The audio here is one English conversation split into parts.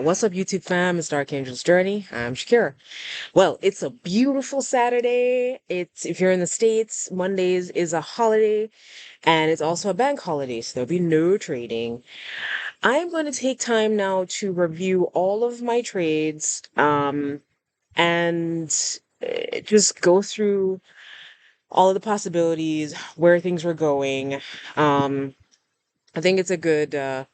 What's up, YouTube fam? It's Dark Angel's Journey. I'm Shakira. Well, it's a beautiful Saturday. It's if you're in the States, Mondays is a holiday, and it's also a bank holiday, so there'll be no trading. I'm going to take time now to review all of my trades, and just go through all of the possibilities, where things were going. Um, I think it's a good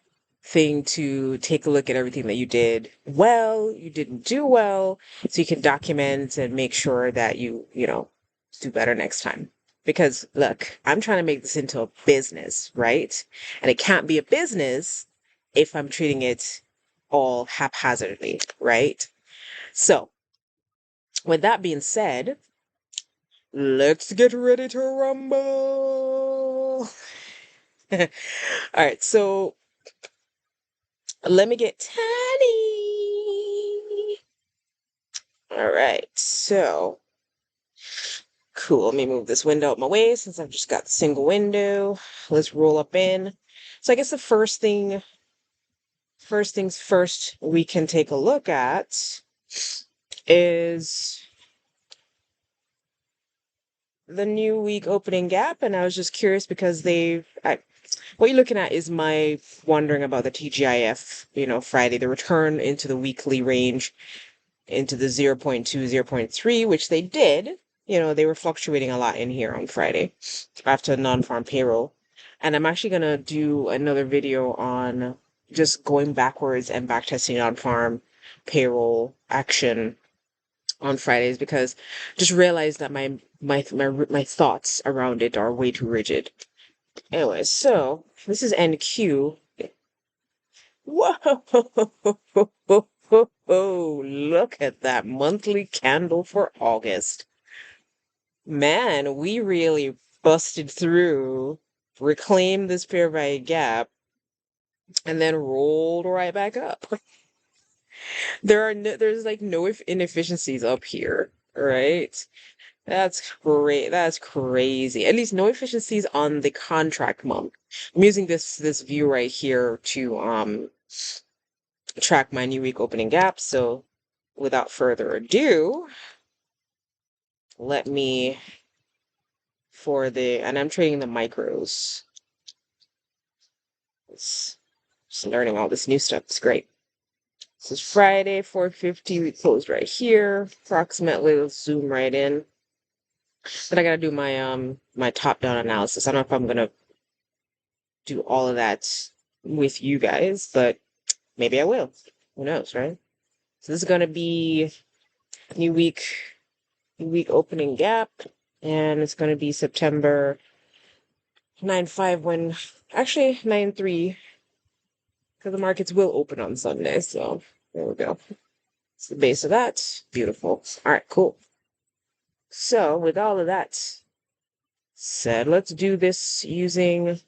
thing to take a look at everything that you did well, you didn't do well, so you can document and make sure that you do better next time. Because look, I'm trying to make this into a business, right? And it can't be a business if I'm treating it all haphazardly, right? So, with that being said, let's get ready to rumble. All right, so let me get tiny. All right, so cool. Let me move this window out my way since I've just got the single window. Let's roll up in. So I guess the first things first we can take a look at is the new week opening gap. And I was just curious because what you're looking at is my wondering about the TGIF, Friday, the return into the weekly range into the 0.2, 0.3, which they did. They were fluctuating a lot in here on Friday after non-farm payroll. And I'm actually going to do another video on just going backwards and backtesting non-farm payroll action on Fridays because just realized that my thoughts around it are way too rigid. Anyway, so this is NQ. Whoa, look at that monthly candle for August. Man, we really busted through, reclaimed this fair value gap, and then rolled right back up. There's like no inefficiencies up here, right? That's great. That's crazy. At least no efficiencies on the contract month. I'm using this view right here to track my new week opening gap. So without further ado, let me and I'm trading the micros. It's just learning all this new stuff. It's great. This is Friday, 4:50. We closed right here, approximately. Let's zoom right in. But I gotta do my top-down analysis. I don't know if I'm gonna do all of that with you guys, but maybe I will. Who knows, right? So this is gonna be new week opening gap, and it's gonna be September 9/5 actually 9/3, because the markets will open on Sunday. So there we go. It's the base of that. Beautiful. All right, cool. So with all of that said, let's do this using.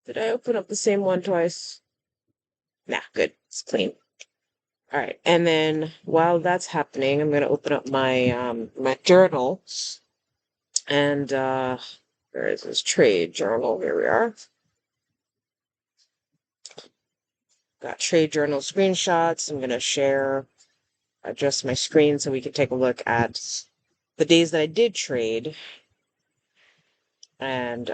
Did I open up the same one twice? Nah, good. It's clean. All right, and then while that's happening, I'm gonna open up my journal, and where is this trade journal? Here we are. Got trade journal screenshots. I'm gonna adjust my screen so we can take a look at the days that I did trade, and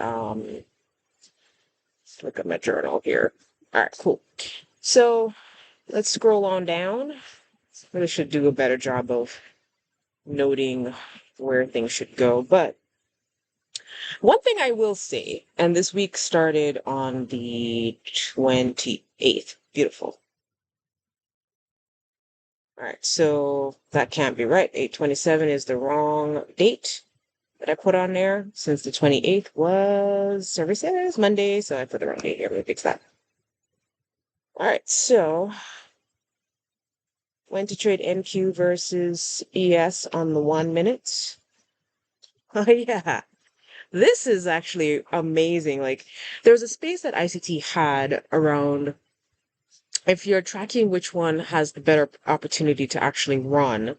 look at my journal here. All right, cool. So let's scroll on down. Really should do a better job of noting where things should go. But one thing I will say, and this week started on the 28th. Beautiful. All right, so that can't be right. 8/27 is the wrong date that I put on there, since the 28th was services Monday, so I put the wrong date here. Let me fix that. All right, so went to trade NQ versus ES on the 1 minute. Oh yeah, this is actually amazing. Like, there was a space that ICT had around if you're tracking which one has the better opportunity to actually run,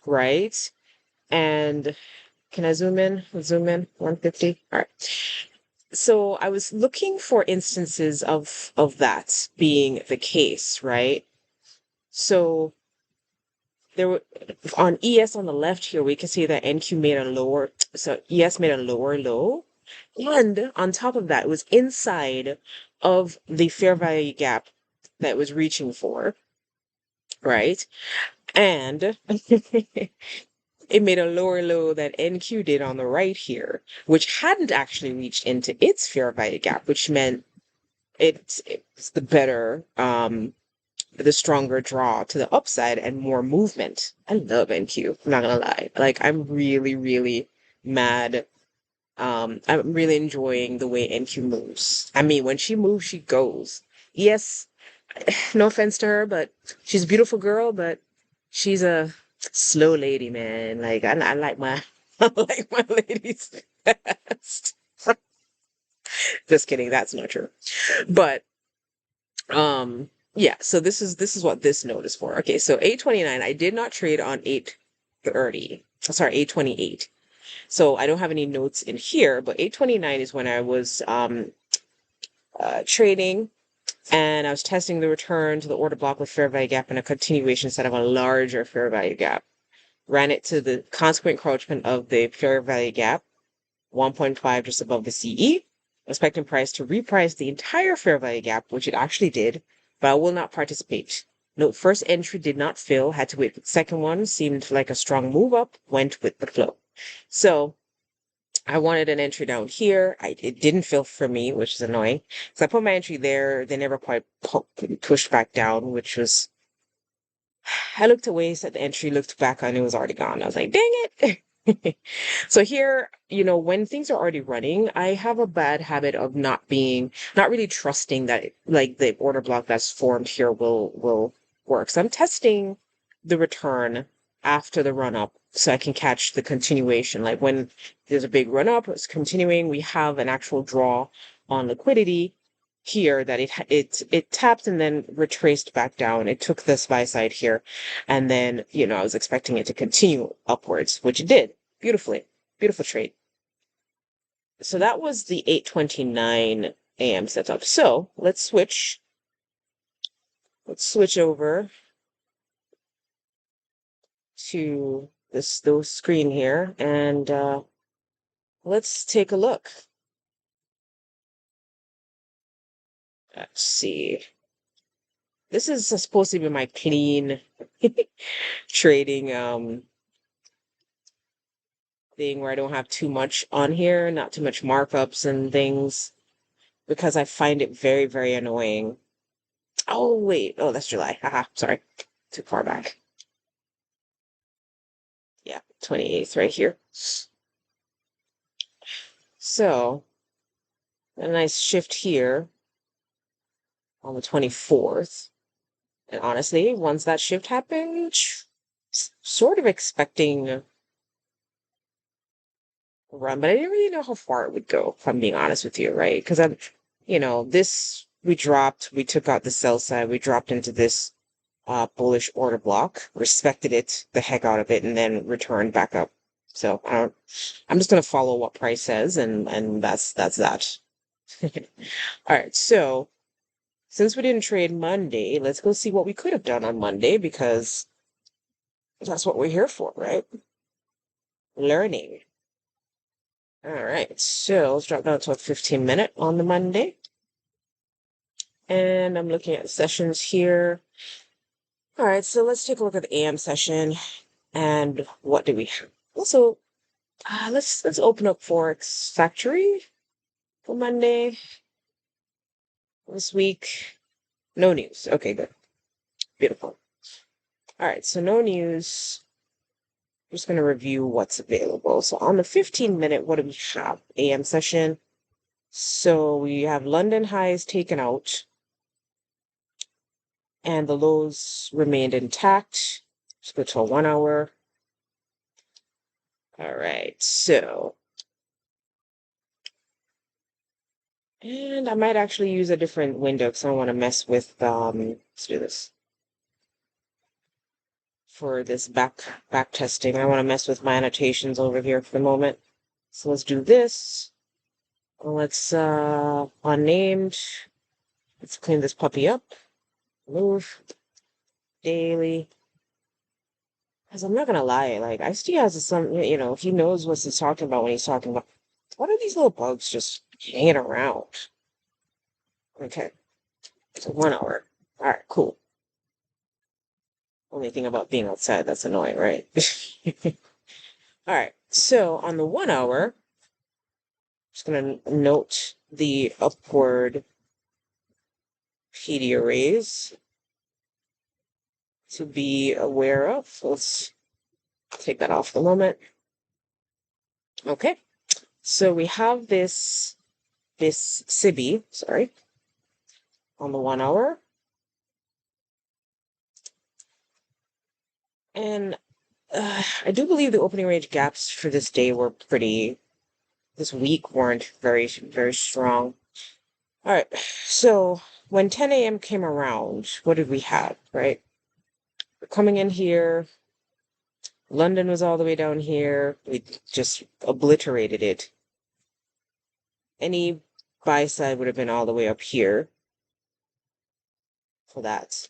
right? And can I zoom in? Zoom in 150. All right. So I was looking for instances of that being the case, right? So there were on ES on the left here, we can see that NQ made a lower, so ES made a lower low. And on top of that, it was inside of the fair value gap that it was reaching for, right? And it made a lower low that NQ did on the right here, which hadn't actually reached into its fair value gap, which meant it's the better, the stronger draw to the upside and more movement. I love NQ. I'm not gonna lie. Like I'm really, really mad. I'm really enjoying the way NQ moves. I mean, when she moves, she goes. Yes, no offense to her, but she's a beautiful girl, but she's a slow lady, man. Like I like my I like my ladies fast. Just kidding, that's not true. But yeah, so this is what this note is for. Okay, so 829, I did not trade on 830. Sorry, 828. So I don't have any notes in here, but 829 is when I was trading and I was testing the return to the order block with fair value gap and a continuation instead of a larger fair value gap. Ran it to the consequent encroachment of the fair value gap, 1.5 just above the CE, expecting price to reprice the entire fair value gap, which it actually did, but I will not participate. Note, first entry did not fill, had to wait for the second one, seemed like a strong move up, went with the flow. So I wanted an entry down here. It didn't fill for me, which is annoying. So I put my entry there. They never quite pushed back down, which was, I looked away, said the entry, looked back and it was already gone. I was like, dang it. So here, when things are already running, I have a bad habit of not really trusting that like the order block that's formed here will work. So I'm testing the return after the run up so I can catch the continuation. Like when there's a big run up, it's continuing, we have an actual draw on liquidity here that it tapped and then retraced back down. It took this buy side here, and then I was expecting it to continue upwards, which it did beautifully. Beautiful trade. So that was the 8:29 a.m. setup. So let's switch over to this screen here, and let's take a look. Let's see. This is supposed to be my clean trading thing where I don't have too much on here, not too much markups and things, because I find it very, very annoying. Oh, wait. Oh, that's July. Haha, sorry. Too far back. Yeah, 28th right here. So, a nice shift here on the 24th. And honestly, once that shift happened, sort of expecting a run, but I didn't really know how far it would go, if I'm being honest with you, right? Because we took out the sell side, we dropped into this bullish order block, respected it, the heck out of it, and then returned back up. So I'm just gonna follow what price says, and that's that. All right, so since we didn't trade Monday, let's go see what we could have done on Monday because that's what we're here for, right? Learning. All right, so let's drop down to a 15-minute on the Monday. And I'm looking at sessions here. All right, so let's take a look at the AM session and what do we have? Also, let's open up Forex Factory for Monday this week. No news. Okay, good. Beautiful. All right, so no news. I'm just going to review what's available. So on the 15-minute, what do we have? AM session. So we have London highs taken out and the lows remained intact. Let's go to a 1 hour. All right, so. And I might actually use a different window because I don't want to mess with, let's do this. For this back testing, I want to mess with my annotations over here for the moment. So let's do this. Let's unnamed. Let's clean this puppy up. Move daily. Because I'm not gonna lie, like Ice T has some, he knows what he's talking about when he's talking about. What are these little bugs just hanging around? Okay, so 1 hour. All right, cool. Only thing about being outside that's annoying, right? All right, so on the 1 hour, just gonna note the upward PD arrays to be aware of. Let's take that off for the moment. Okay, so we have this SIBI, sorry, on the 1 hour. And I do believe the opening range gaps for this day were this week weren't very, very strong. All right, so when 10 a.m. came around, what did we have, right? We're coming in here. London was all the way down here. We just obliterated it. Any buy side would have been all the way up here for that.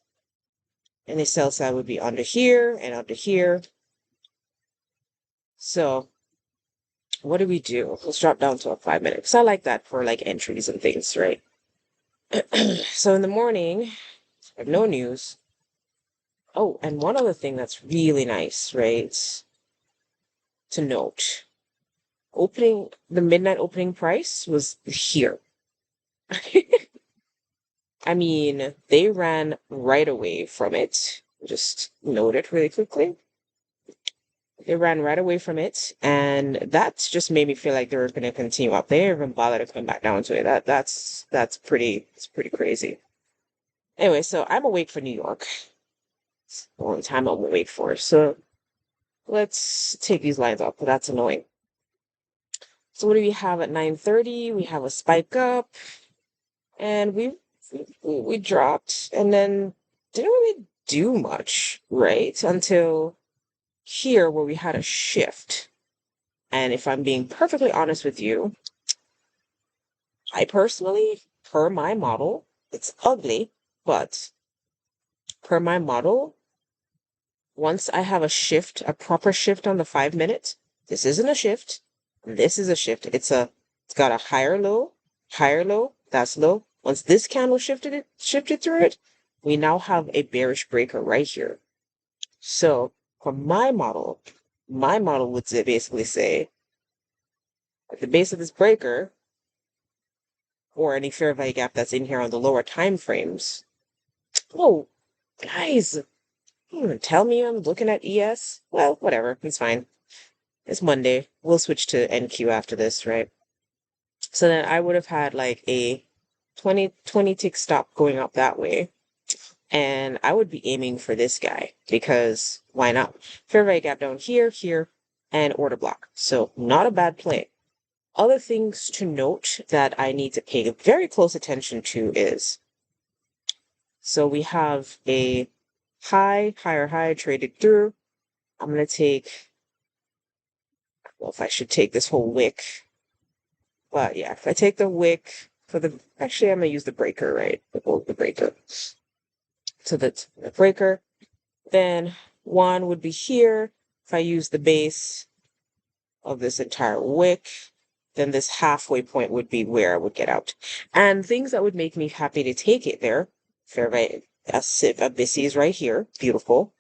And the sell side would be under here and under here. So what do we do? Let's drop down to a 5 minute. Because I like that for like entries and things, right? So in the morning, I have no news. Oh, and one other thing that's really nice, right? To note. The midnight opening price was here. I mean, they ran right away from it. Just note it really quickly. They ran right away from it, and that's just made me feel like they were going to continue up. They didn't even bother to come back down to it. It's pretty crazy. Anyway, so I'm awake for New York. It's the only time I'm awake for. So let's take these lines off, but that's annoying. So what do we have at 9:30? We have a spike up, and we dropped, and then didn't really do much, right? Until here where we had a shift. And if I'm being perfectly honest with you, I personally, per my model, it's ugly, but per my model, once I have a proper shift on the 5 minute, this isn't a shift. This is a shift. It's got a higher low, that's low. Once this candle shifted through it, we now have a bearish breaker right here. So for my model would basically say at the base of this breaker, or any fair value gap that's in here on the lower time frames. Oh, guys, tell me I'm looking at ES. Well, whatever, it's fine. It's Monday. We'll switch to NQ after this, right? So then I would have had like a 20 tick stop going up that way. And I would be aiming for this guy because why not? Fair value gap down here, here, and order block. So not a bad play. Other things to note that I need to pay very close attention to is, so we have a higher high traded through. I'm going to take, well, if I should take this whole wick, but yeah, if I take the wick actually I'm going to use the breaker, right? The breaker. So that's the breaker. Then one would be here. If I use the base of this entire wick, then this halfway point would be where I would get out. And things that would make me happy to take it there, fair value, a BISI is right here, beautiful.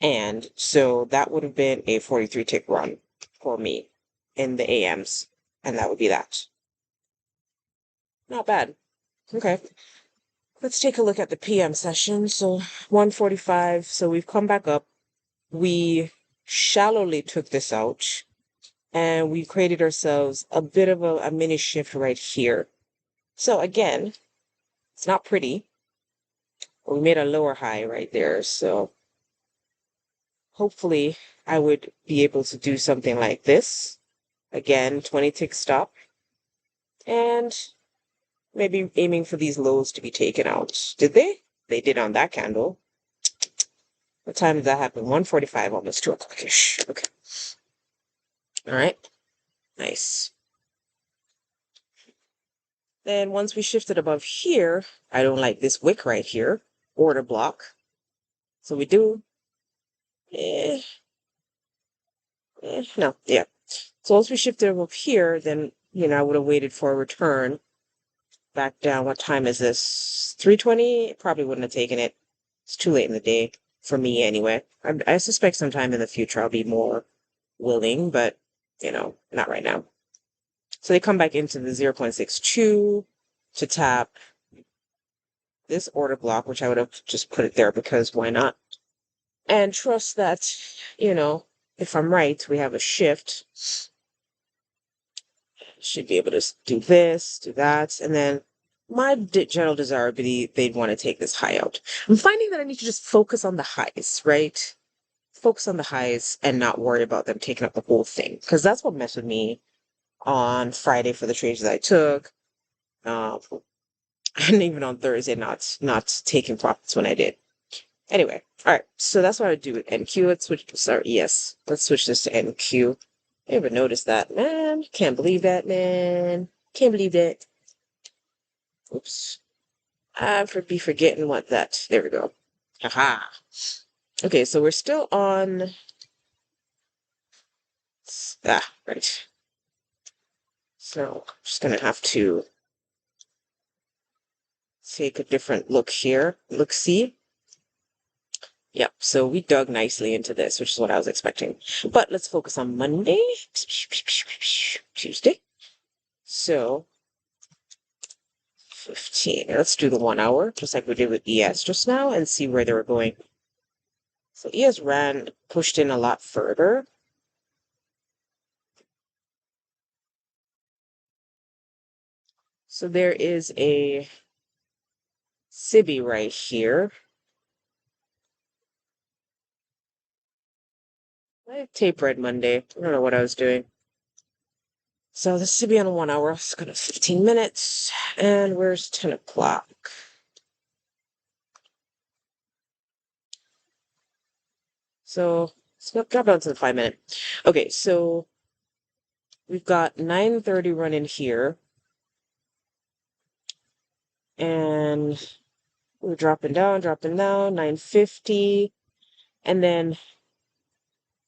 And so that would have been a 43 tick run for me in the AMs. And that would be that. Not bad. Okay. Let's take a look at the PM session. So 145. So we've come back up. We shallowly took this out. And we created ourselves a bit of a mini shift right here. So again, it's not pretty. But we made a lower high right there. So hopefully I would be able to do something like this. Again, 20 tick stop. And maybe aiming for these lows to be taken out. Did they? They did on that candle. What time did that happen? 1:45, almost 2 o'clock-ish. Okay. All right. Nice. Then once we shifted above here, I don't like this wick right here, order block. So we do, no, yeah. So once we shifted above here, then, I would have waited for a return back down. What time is this? 3:20? Probably wouldn't have taken it. It's too late in the day for me anyway. I suspect sometime in the future I'll be more willing, but, not right now. So they come back into the 0.62 to tap this order block, which I would have just put it there because why not? And trust that, if I'm right, we have a shift. Should be able to do this, do that, and then my general desire would be they'd want to take this high out. I'm finding that I need to just focus on the highs, right? Focus on the highs and not worry about them taking up the whole thing, because that's what messed with me on Friday for the trades that I took, and even on Thursday, not taking profits when I did. Anyway, all right, so that's what I would do with NQ. Let's switch. Sorry, yes, let's switch this to NQ. I never noticed that, man. Can't believe that, man. Can't believe that. Oops. I be forgetting what that. There we go. Haha. Okay, so we're still on. Right. So I'm just gonna have to take a different look here. See. Yep, so we dug nicely into this, which is what I was expecting. But let's focus on Monday, Tuesday. So 15. Let's do the 1 hour, just like we did with ES just now, and see where they were going. So ES pushed in a lot further. So there is a SIBI right here. I tape read Monday. I don't know what I was doing. So this should be on 1 hour. It's got 15 minutes. And where's 10 o'clock? So let's drop down to the 5 minute. Okay, so we've got 9:30 running here. And we're dropping down, 9:50. And then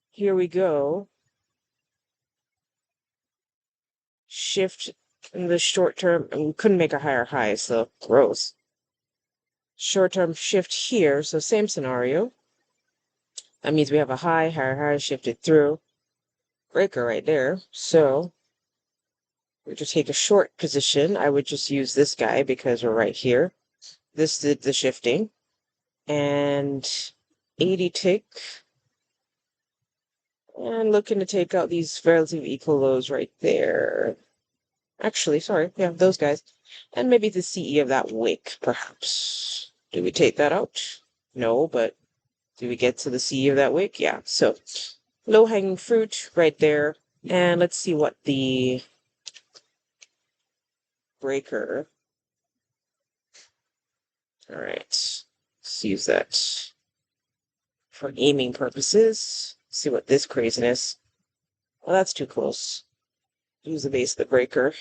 here we go. Shift in the short term, and we couldn't make a higher high, so gross. Short term shift here, so same scenario. That means we have a higher high shifted through. Breaker right there. So we just take a short position. I would just use this guy because we're right here. This did the shifting. And 80 tick. And looking to take out these relatively equal lows right there. Actually, sorry. Yeah, those guys. And maybe the CE of that wick, perhaps. Do we take that out? No, but do we get to the CE of that wick? Yeah. So low-hanging fruit right there. And let's see what the breaker. All right. Let's use that for aiming purposes. See what this craziness. Well, that's too close. Use the base of the breaker.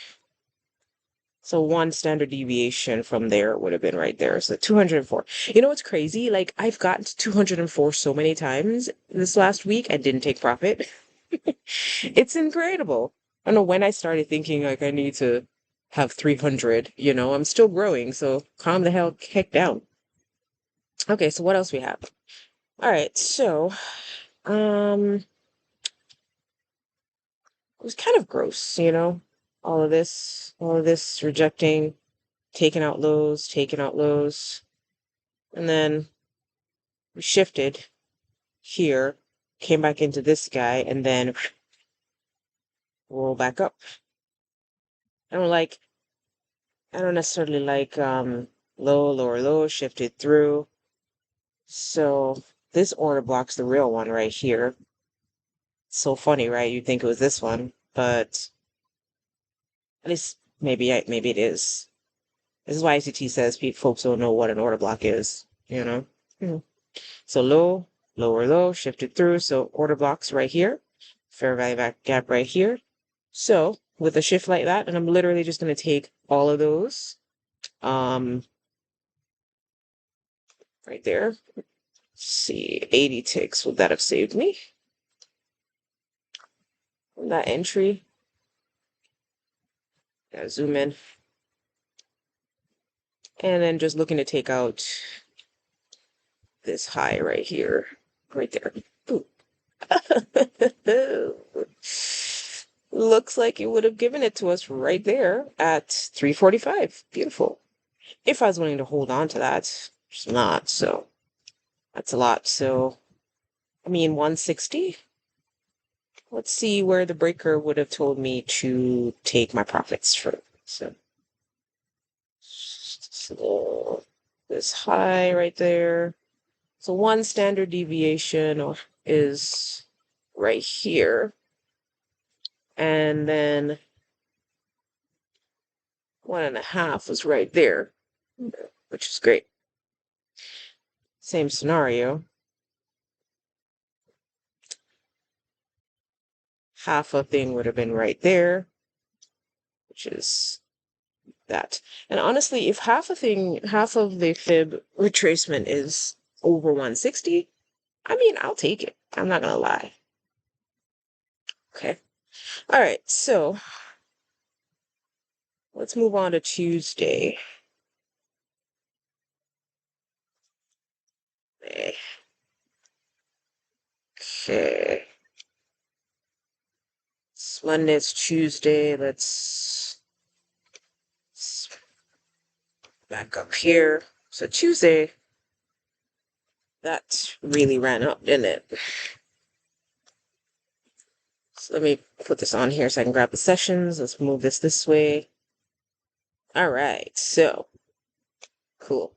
So one standard deviation from there would have been right there. So 204. You know what's crazy? Like I've gotten to 204 so many times this last week and didn't take profit. It's incredible. I don't know when I started thinking like I need to have 300, I'm still growing, so calm the heck down. Okay, so what else we have? All right, so it was kind of gross, all of this rejecting, taking out lows, and then we shifted here, came back into this guy, and then roll back up. I don't necessarily like low, shifted through. So this order block's the real one right here. It's so funny, right? You'd think it was this one, but at least maybe it is. This is why ICT says folks don't know what an order block is, So low, lower, shifted through. So order blocks right here, fair value back gap right here. So with a shift like that, and I'm literally just going to take all of those right there. Let's see, 80 ticks, would that have saved me from that entry? Gotta zoom in. And then just looking to take out this high right here, right there. Ooh. Looks like it would have given it to us right there at 345. Beautiful. If I was willing to hold on to that, it's not, so that's a lot. So, I mean, 160. Let's see where the breaker would have told me to take my profits from. So this high right there. So one standard deviation is right here. And then 1.5 was right there, which is great. Same scenario. Half a thing would have been right there, which is that. And honestly, if half of the fib retracement is over 160, I mean, I'll take it. I'm not gonna lie. Okay. All right, so let's move on to Tuesday. Okay. It's Monday, it's Tuesday. Let's back up here. So Tuesday, that really ran up, didn't it? So let me put this on here so I can grab the sessions. Let's move this way. All right, so cool.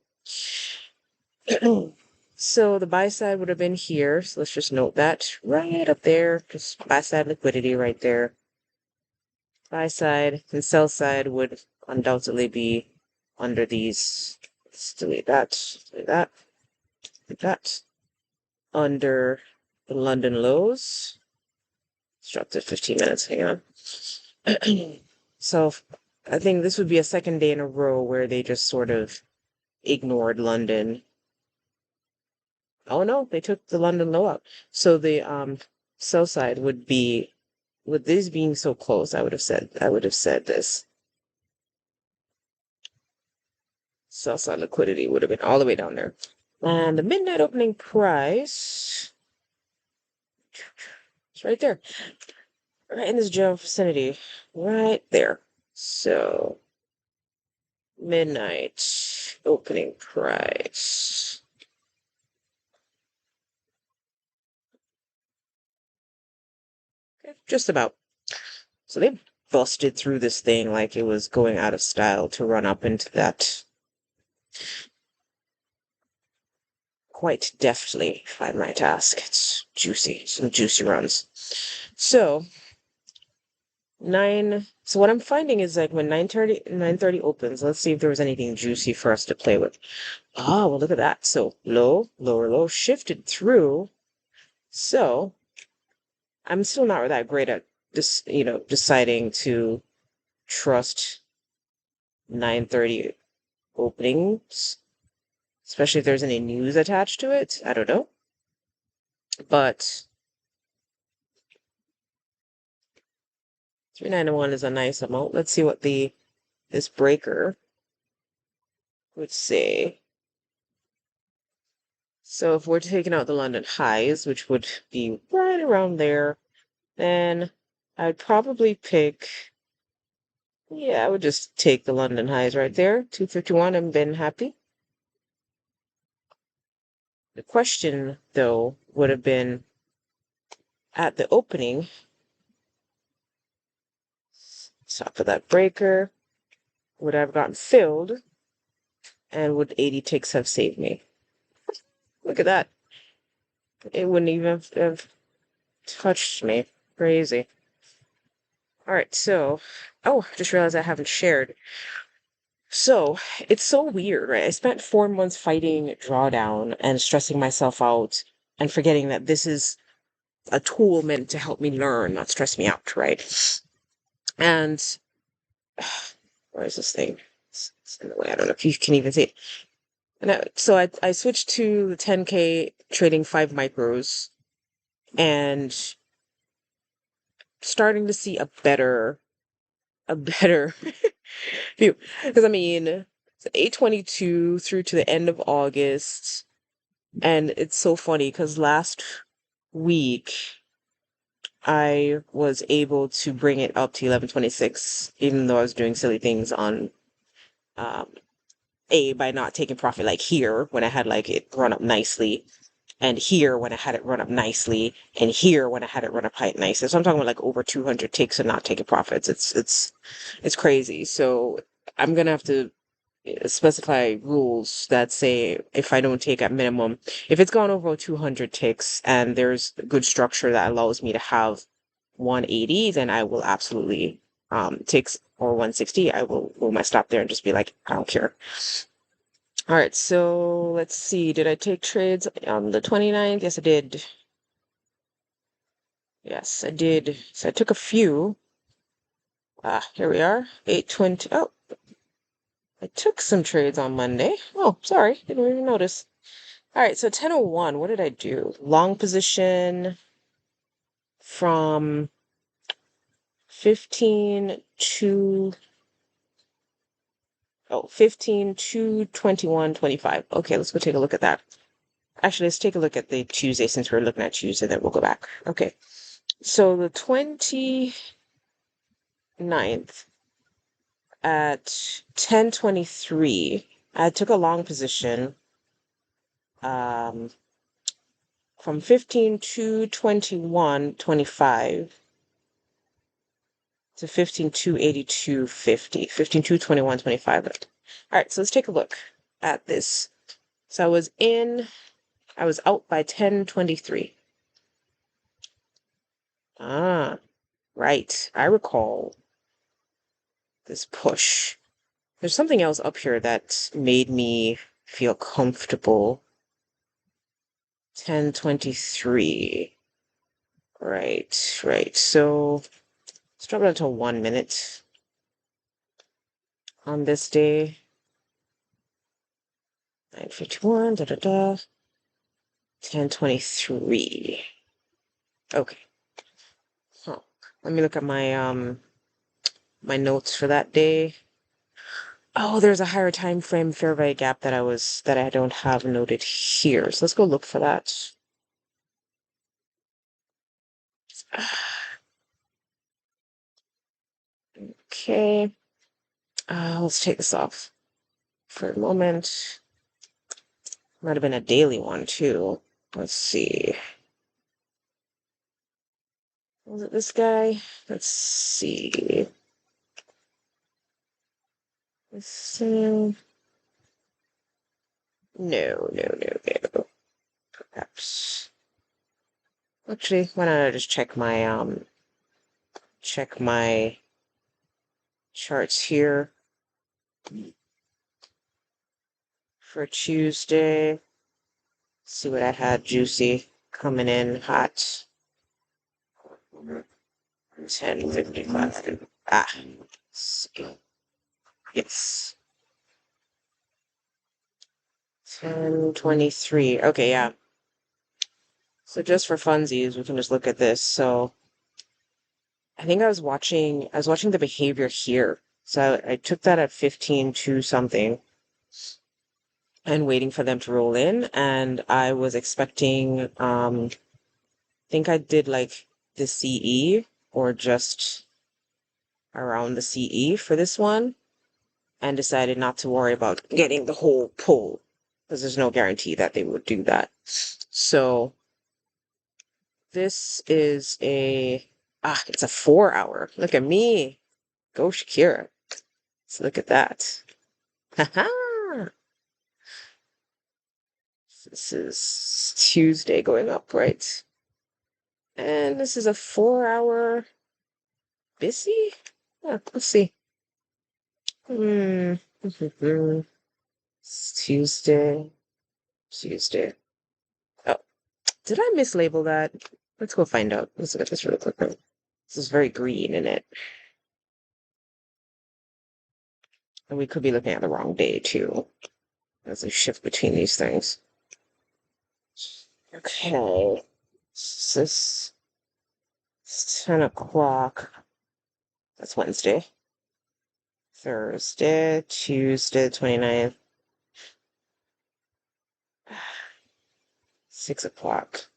So the buy side would have been here. So let's just note that right up there. Just buy side liquidity right there. Buy side and sell side would undoubtedly be under these. Let's delete that, delete that, delete that. Under the London lows. Let's drop to 15 minutes. Hang on. So I think this would be a second day in a row where they just sort of ignored London. Oh no, they took the London low out. So the sell side would be, with these being so close, I would have said this. Sell side liquidity would have been all the way down there. And the midnight opening price, it's right there. Right in this general vicinity. Right there. So midnight opening price. Okay, just about. So they busted through this thing like it was going out of style to run up into that quite deftly, if I might ask. It's juicy, some juicy runs. So so what I'm finding is like when 9:30 opens, let's see if there was anything juicy for us to play with. Oh, well, look at that. So low, lower, low, shifted through. So I'm still not that great at deciding to trust 9:30 openings, especially if there's any news attached to it. I don't know. But 391 is a nice amount. Let's see what this breaker would say. So if we're taking out the London highs, which would be right around there, then I'd probably pick, yeah, I would just take the London highs right there, 251, and been happy. The question, though, would have been at the opening, top of that breaker, would I have gotten filled, and would 80 ticks have saved me? Look at that. It wouldn't even have touched me. Crazy. All right, so, oh, just realized I haven't shared. So, it's so weird, right? I spent 4 months fighting drawdown and stressing myself out and forgetting that this is a tool meant to help me learn, not stress me out, right? And where is this thing? It's in the way. I don't know if you can even see it. And so I switched to the 10K trading 5 micros and starting to see a better view. Because I mean, it's 8/22 through to the end of August. And it's so funny because last week I was able to bring it up to 11/26, even though I was doing silly things on um by not taking profit like here when I had like it run up nicely, and here when I had it run up nicely, and here when I had it run up high nicely. So I'm talking about like over 200 ticks and not taking profits. It's crazy. So I'm gonna have to specify rules that say if I don't take at minimum, if it's gone over 200 ticks and there's good structure that allows me to have 180, then I will absolutely ticks or 160. I will roll my stop there and just be like, I don't care. All right, so let's see. Did I take trades on the 29th? Yes, I did. Yes, I did. So I took a few. Here we are. 8:20. Oh, I took some trades on Monday. Oh, sorry. Didn't even notice. All right, so 10:01. What did I do? Long position from 15 to 15 to 21:25. Okay, let's go take a look at that. Actually, let's take a look at the Tuesday since we're looking at Tuesday, then we'll go back. Okay. So the 29th at 10:23, I took a long position um, from 15 to 21:25 to 15 to 82.50, 15 to 21:25. All right, so let's take a look at this. So I was out by 10:23. Ah, right. I recall this push. There's something else up here that made me feel comfortable. 10:23. Right, right. So let's drop it until 1 minute on this day. 9:51, 10:23. Okay. Huh. Let me look at my notes for that day. Oh, there's a higher time frame fair value gap that I don't have noted here. So let's go look for that. Okay. Let's take this off for a moment. Might have been a daily one too. Let's see. Was it this guy? Let's see. This, no, no, no, no. Perhaps. Actually, why don't I just check my charts here for Tuesday. See what I had juicy coming in hot. 10:55. Yes. 10:23. Okay, yeah. So just for funsies, we can just look at this. So I think I was watching the behavior here. So I took that at 15 to something and waiting for them to roll in. And I was expecting, I think I did like the CE or just around the CE for this one and decided not to worry about getting the whole pull because there's no guarantee that they would do that. So this is it's a 4 hour. Look at me. Go Shakira. So look at that. Haha. This is Tuesday going up, right? And this is a 4 hour busy? Let's see. It's Tuesday. Tuesday. Oh, did I mislabel that? Let's go find out. Let's look at this really quick. This is very green in it. And we could be looking at the wrong day too. There's a shift between these things. Okay. It's 10 o'clock. That's Wednesday. Thursday, Tuesday, 29th. 6 o'clock.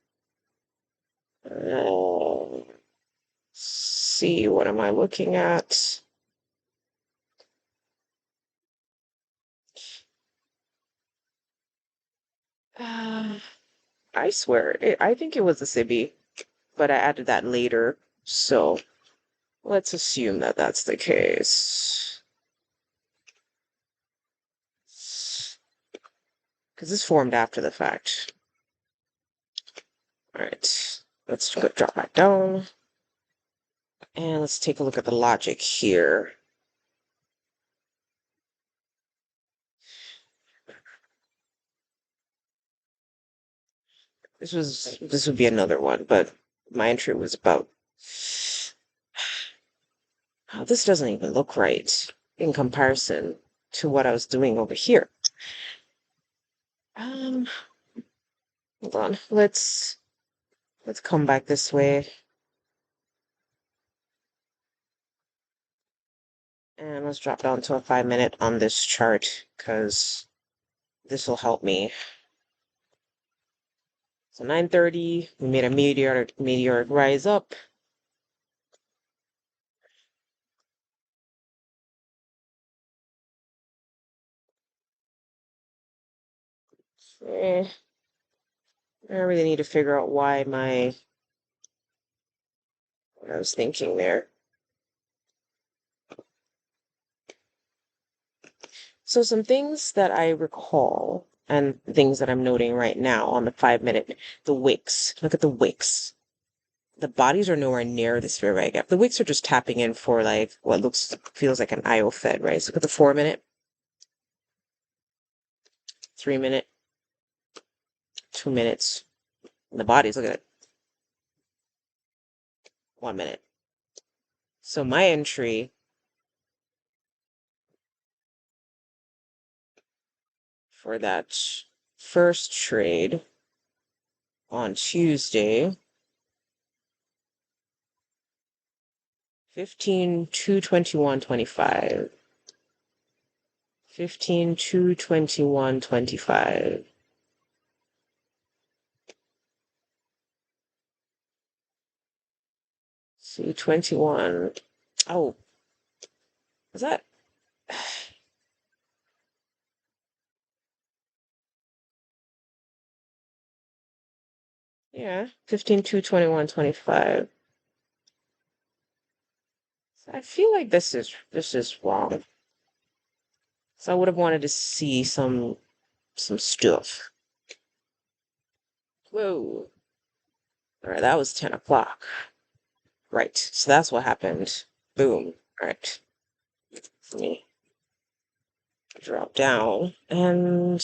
See, what am I looking at? I swear, I think it was a Sibi, but I added that later. So let's assume that that's the case. Because this formed after the fact. All right, let's drop back down. And let's take a look at the logic here. This would be another one, but my entry was about, oh, this doesn't even look right in comparison to what I was doing over here. Hold on. Let's come back this way. And let's drop down to a 5-minute on this chart because this will help me. So 9:30, we made a meteoric rise up. I really need to figure out why what I was thinking there. So some things that I recall and things that I'm noting right now on the 5-minute, the wicks. Look at the wicks. The bodies are nowhere near the sphere right gap. The wicks are just tapping in for like what feels like an IO fed, right? So look at the 4-minute, 3-minute, 2 minutes. And the bodies, look at it. 1 minute. So my entry for that first trade on Tuesday, 15/2/21/25. 15/2/21/25. See, 21. Oh, is that? Yeah, 15/2/21/25. So I feel like this is wrong. So I would have wanted to see some stuff. Whoa. All right, that was 10 o'clock. Right, so that's what happened. Boom. All right. Let me drop down and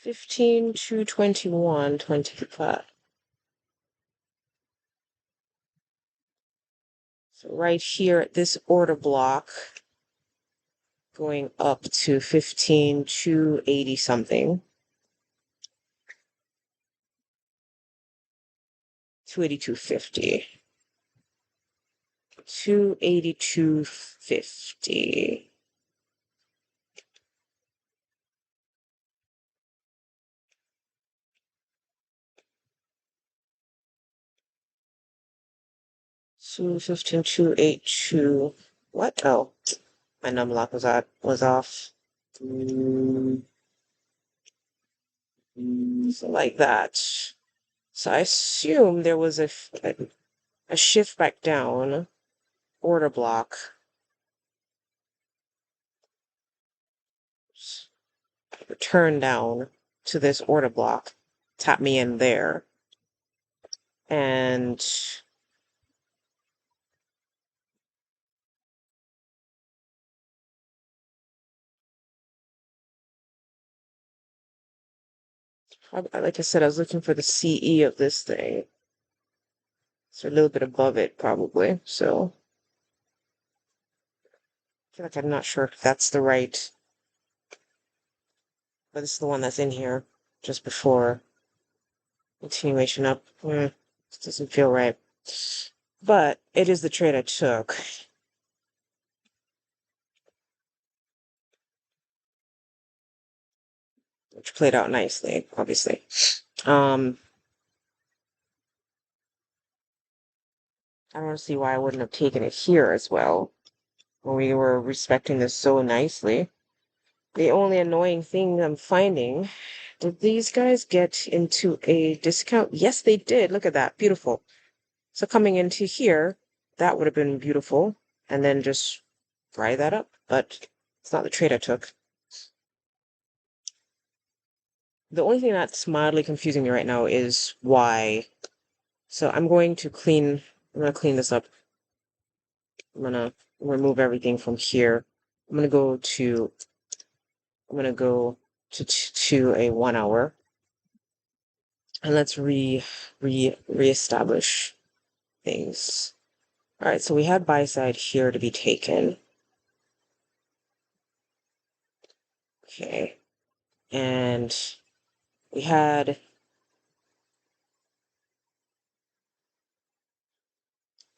15/2/21/25. So right here at this order block, going up to 15/2/80 something. 282.50. 282.50. So 15/2/82. What? Oh, my numlock was off. So like that. So I assume there was a shift back down, order block. Return down to this order block, tap me in there, and like I said, I was looking for the CE of this thing. So a little bit above it, probably. So I feel like I'm not sure if that's the right, but this is the one that's in here just before continuation up. This doesn't feel right. But it is the trade I took. Which played out nicely, obviously. I don't see why I wouldn't have taken it here as well, when we were respecting this so nicely. The only annoying thing I'm finding, did these guys get into a discount? Yes, they did. Look at that. Beautiful. So coming into here, that would have been beautiful. And then just fry that up. But it's not the trade I took. The only thing that's mildly confusing me right now is why. So I'm going to clean this up. I'm gonna remove everything from here. I'm gonna go to a 1 hour, and let's reestablish things. All right, so we had buy side here to be taken. Okay, and we had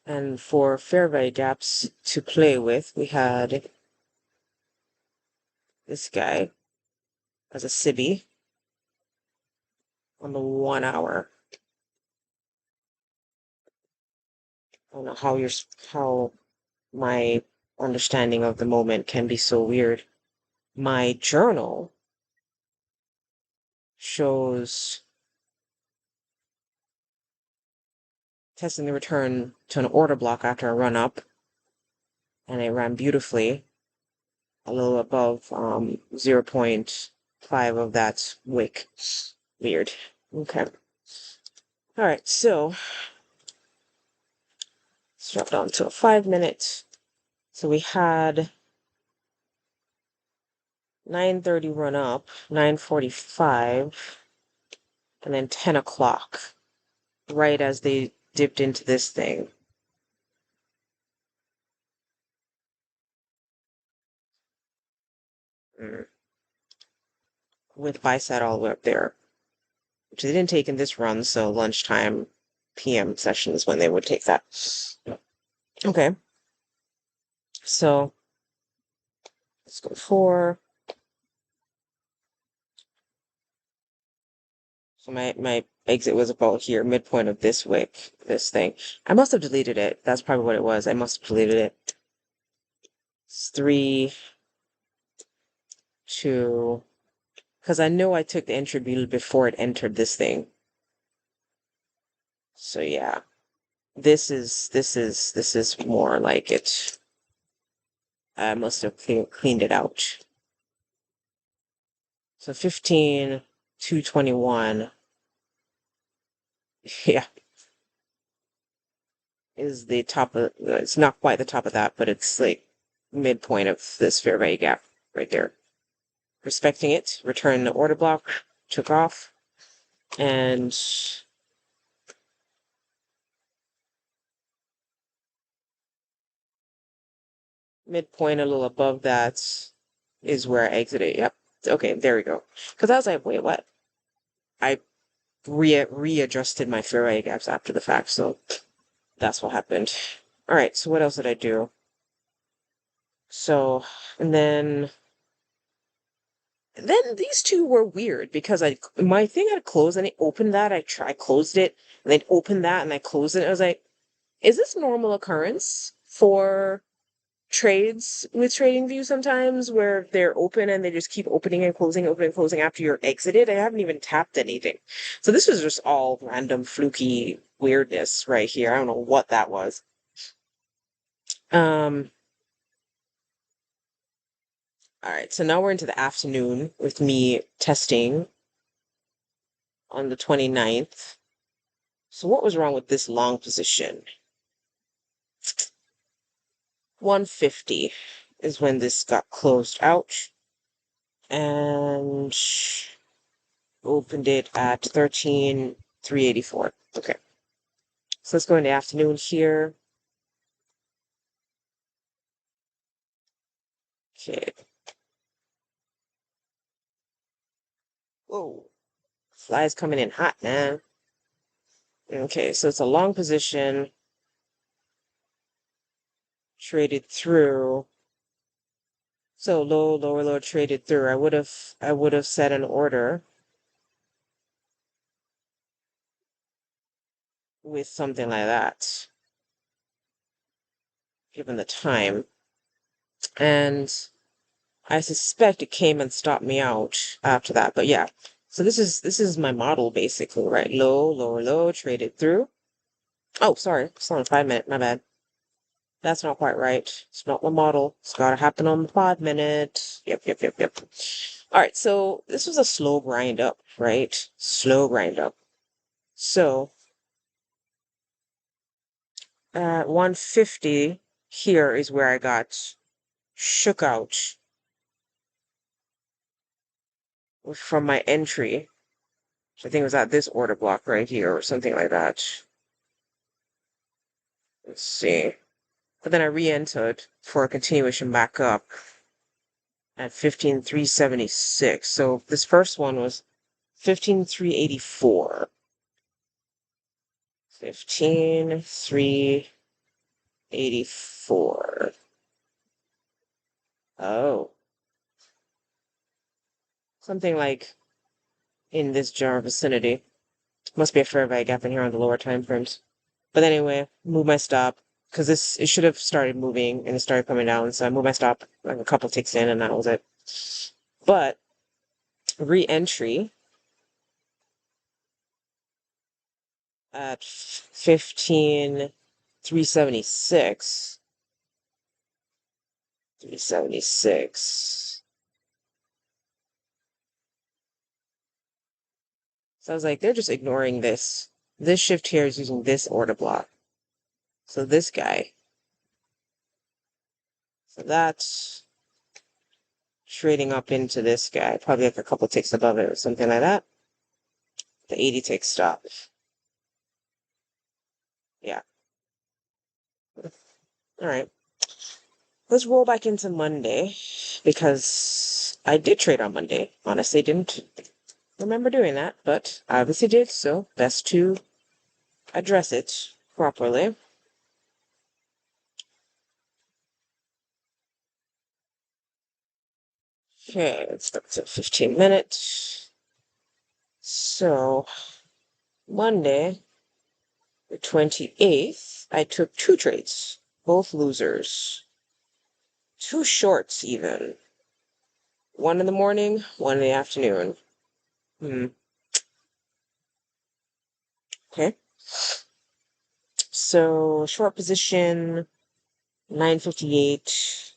and for fair value gaps to play with, we had this guy as a SIBI on the 1 hour. I don't know how my understanding of the moment can be so weird. My journal shows testing the return to an order block after a run up, and it ran beautifully, a little above 0.5 of that wick. Weird. Okay. All right, so let's drop down to a 5 minute. So we had 9:30 run up, 9:45, and then 10 o'clock, right as they dipped into this thing. With buy side all the way up there, which they didn't take in this run, so lunchtime PM sessions when they would take that. Okay. So let's go 4. So my exit was about here, midpoint of this wick, this thing. I must have deleted it. That's probably what it was. I must have deleted it. It's 3, 2, because I know I took the entry before it entered this thing. So yeah, this is more like it. I must have cleaned it out. So 15, 221. Yeah, is the top of, it's not quite the top of that, but it's like midpoint of this fair value gap right there. Respecting it, return the order block, took off, and midpoint a little above that is where I exited. Yep. Okay, there we go. Because I was like, wait, what? I readjusted my fair value gaps after the fact, so that's what happened. All right, so what else did I do? So, and then these two were weird because my thing had closed and I opened that. I closed it and then opened that and I closed it. I was like, is this normal occurrence for trades with TradingView sometimes where they're open and they just keep opening and closing after you're exited? I haven't even tapped anything. So this was just all random fluky weirdness right here. I don't know what that was. All right, so now we're into the afternoon with me testing on the 29th. So what was wrong with this long position? 150 is when this got closed out and opened it at 13,384. Okay. So let's go in the afternoon here. Okay. Whoa. Fly's coming in hot, man. Okay, so it's a long position. Traded through. So low, lower, low, traded through. I would have set an order with something like that, given the time. And I suspect it came and stopped me out after that. But yeah. So this is my model basically, right? Low, lower, low, traded through. Oh, sorry. It's on a 5 minute, my bad. That's not quite right. It's not my model. It's gotta happen on the 5 minute. Yep. All right, so this was a slow grind up, right? Slow grind up. So at 150 here is where I got shook out from my entry. So I think it was at this order block right here or something like that. Let's see. But then I re-entered for a continuation back up at 15,376. So this first one was 15,384. 15,384. Oh, something like in this general vicinity. Must be a fair value gap in here on the lower time frames. But anyway, move my stop because it should have started moving and it started coming down. So I moved my stop like a couple ticks in and that was it. But re-entry at 15,376. 376. So I was like, they're just ignoring this. This shift here is using this order block. So this guy. So that's trading up into this guy, probably like a couple ticks above it or something like that. The 80 tick stop. Yeah. All right. Let's roll back into Monday because I did trade on Monday. Honestly, didn't remember doing that, but I obviously did, so best to address it properly. Okay, let's start to 15 minutes. So, Monday, the 28th, I took two trades, both losers. Two shorts, even. One in the morning, one in the afternoon. Okay. So, short position, 958.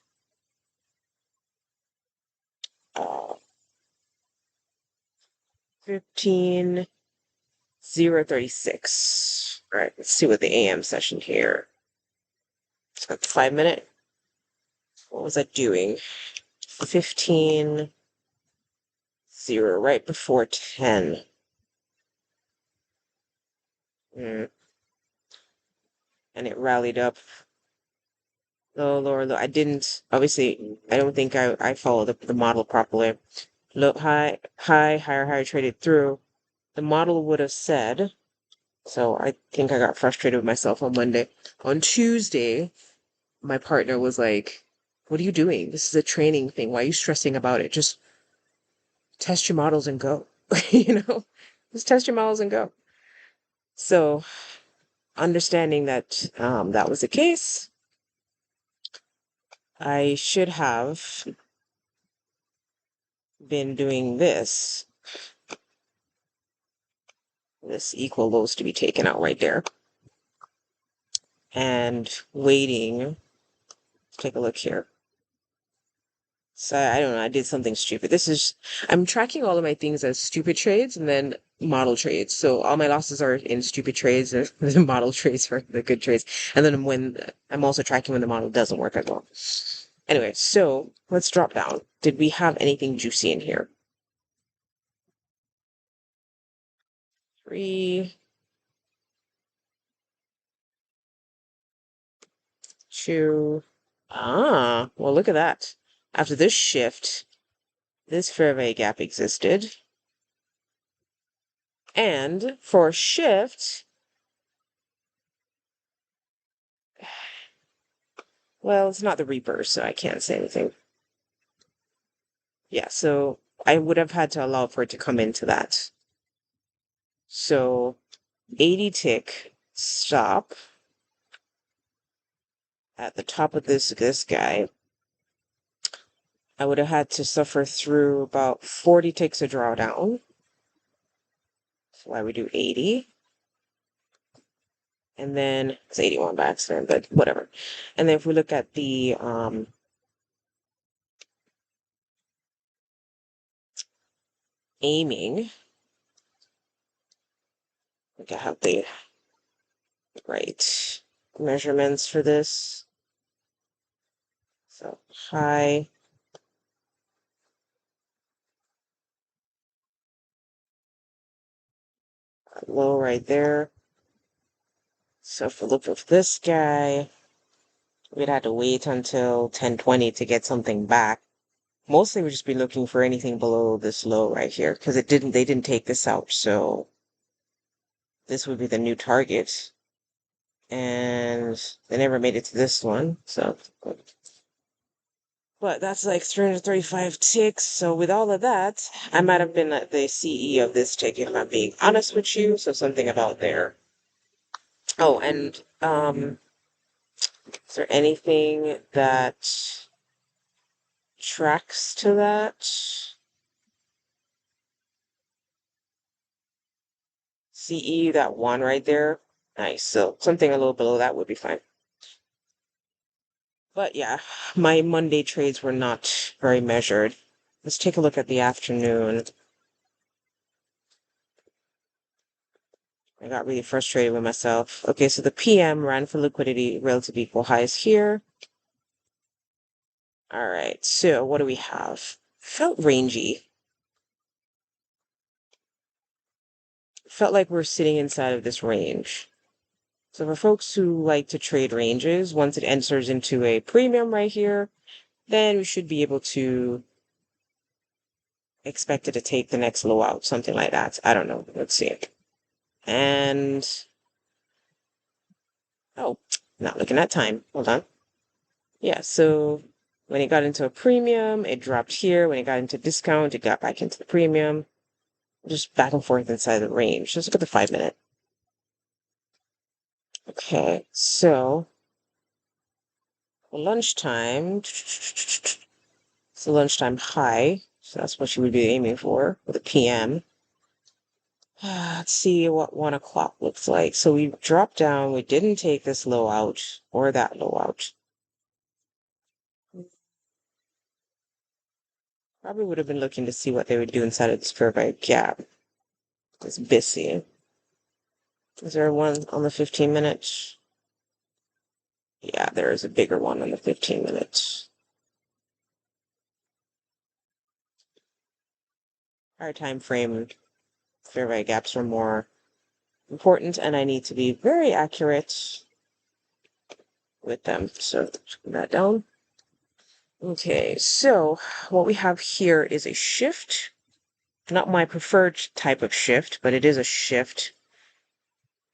15,036. All right, let's see what the AM session here. It's got the 5 minute. What was I doing? 15, 0, right before 10. And it rallied up. Low, lower, low. I didn't, obviously, I don't think I followed the model properly. Low, high, higher, traded through. The model would have said, so I think I got frustrated with myself on Monday. On Tuesday, my partner was like, what are you doing? This is a training thing. Why are you stressing about it? Just test your models and go. Just test your models and go. So, understanding that that was the case, I should have been doing this. This equal lows to be taken out right there. And waiting. Take a look here. So I don't know, I did something stupid. I'm tracking all of my things as stupid trades and then model trades. So all my losses are in stupid trades and the model trades for the good trades. And then I'm also tracking when the model doesn't work as well. Anyway, so let's drop down. Did we have anything juicy in here? 3, to, well, look at that. After this shift, this fair value gap existed. And for shift, well, it's not the Reaper, so I can't say anything. Yeah, so I would have had to allow for it to come into that. So 80 tick, stop at the top of this guy. I would have had to suffer through about 40 ticks of drawdown. That's why we do 80. And then it's 81 by accident, but whatever. And then if we look at the aiming, look at how the right measurements for this. So high, low right there. So if we look at this guy, we'd have to wait until 1020 to get something back. Mostly we'd just be looking for anything below this low right here, because they didn't take this out, so this would be the new target. And they never made it to this one, so. But that's like 335 ticks, so with all of that, I might have been the CE of this tick, if I'm being honest with you, so something about there. Oh, and is there anything that tracks to that? CE, that one right there. Nice. So something a little below that would be fine. But yeah, my Monday trades were not very measured. Let's take a look at the afternoon. I got really frustrated with myself. Okay, so the PM ran for liquidity, relative equal highs here. All right, so what do we have? Felt rangy. Felt like we're sitting inside of this range. So for folks who like to trade ranges, once it enters into a premium right here, then we should be able to expect it to take the next low out, something like that. I don't know. Let's see. And, oh, not looking at time. Hold on. Yeah, so when it got into a premium, it dropped here. When it got into discount, it got back into the premium. Just back and forth inside the range. Just look at the 5-minute. Okay, so lunchtime. So lunchtime high. So that's what you would be aiming for with a PM. Let's see what 1 o'clock looks like. So we dropped down. We didn't take this low out or that low out. Probably would have been looking to see what they would do inside of this fair value gap. It's busy. Is there one on the 15 minutes? Yeah, there is a bigger one on the 15 minutes. Our time frame fair value gaps are more important, and I need to be very accurate with them. So put that down. Okay, so what we have here is a shift. Not my preferred type of shift, but it is a shift.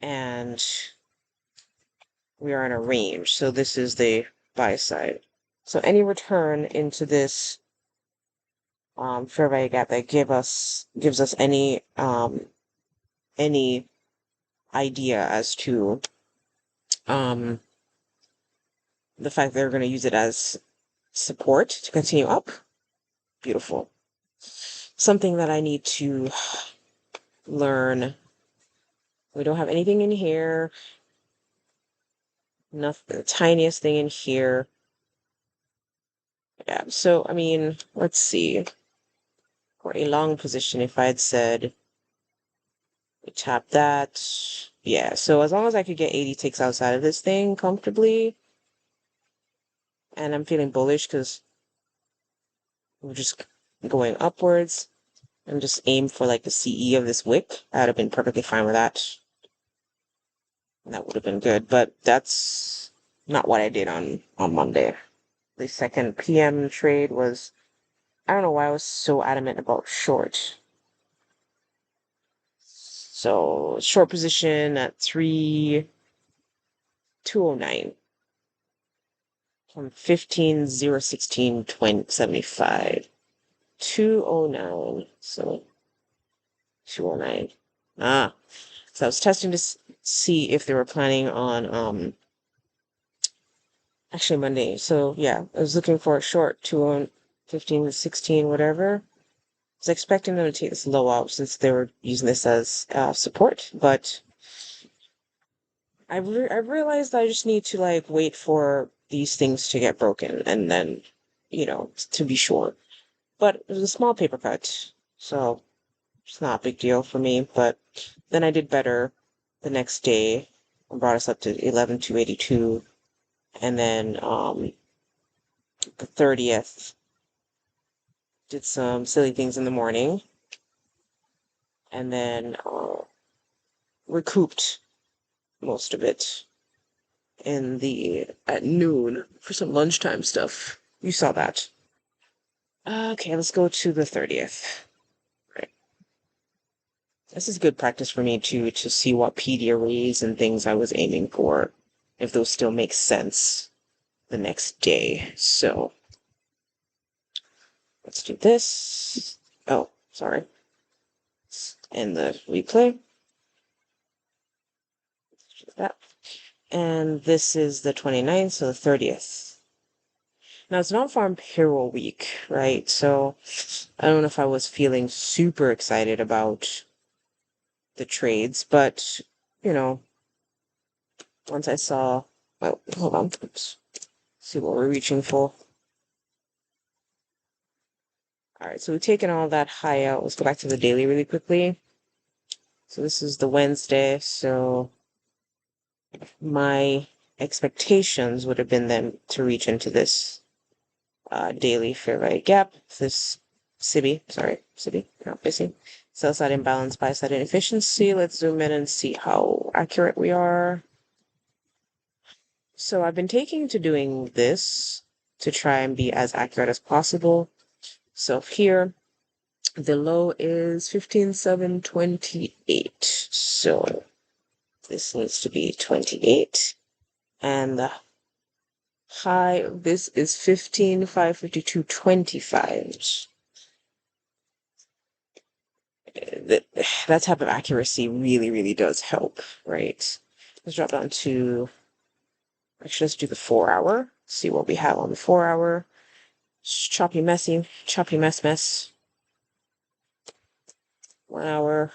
And we are in a range. So this is the buy side. So any return into this fair value gap that gives us any idea as to the fact that they're going to use it as support to continue up. Beautiful. Something that I need to learn. We don't have anything in here. Nothing, the tiniest thing in here. Yeah, so I mean, let's see. For a long position, if I had said we tap that, yeah, so as long as I could get 80 ticks outside of this thing comfortably, and I'm feeling bullish because we're just going upwards, and just aim for like the CE of this wick, I'd have been perfectly fine with that. That would have been good, but that's not what I did on Monday. The second PM trade was, I don't know why I was so adamant about short. So short position at 209 from 15,016.75. 209. So 209. Ah, so I was testing to see if they were planning on actually Monday. So yeah, I was looking for a short 215 to 16, whatever. I was expecting them to take this low out since they were using this as support, but I've realized I just need to like wait for these things to get broken and then, to be sure. But it was a small paper cut, so it's not a big deal for me. But then I did better the next day and brought us up to 11,282, and then the 30th did some silly things in the morning, and then recouped most of it at noon for some lunchtime stuff. You saw that. Okay, let's go to the 30th. Right. This is good practice for me to see what PD arrays and things I was aiming for, if those still make sense the next day. So let's do this. Oh, sorry. Let's end the replay. That. And this is the 29th, so the 30th. Now it's non-farm payroll week, right? So I don't know if I was feeling super excited about the trades, but once I saw, oh, hold on, oops, see what we're reaching for. All right, so we've taken all that high out. Let's go back to the daily really quickly. So this is the Wednesday, so my expectations would have been then to reach into this daily fair value gap, this SIBI, not busy. Sell side imbalance, buy side inefficiency. Let's zoom in and see how accurate we are. So I've been taking to doing this to try and be as accurate as possible. So here, the low is 15,728. So this needs to be 28. And the high of this is 15,552.25. That type of accuracy really, really does help, right? Let's drop down to, actually, let's do the 4-hour, see what we have on the 4-hour. Choppy, messy, choppy, mess. 1 hour.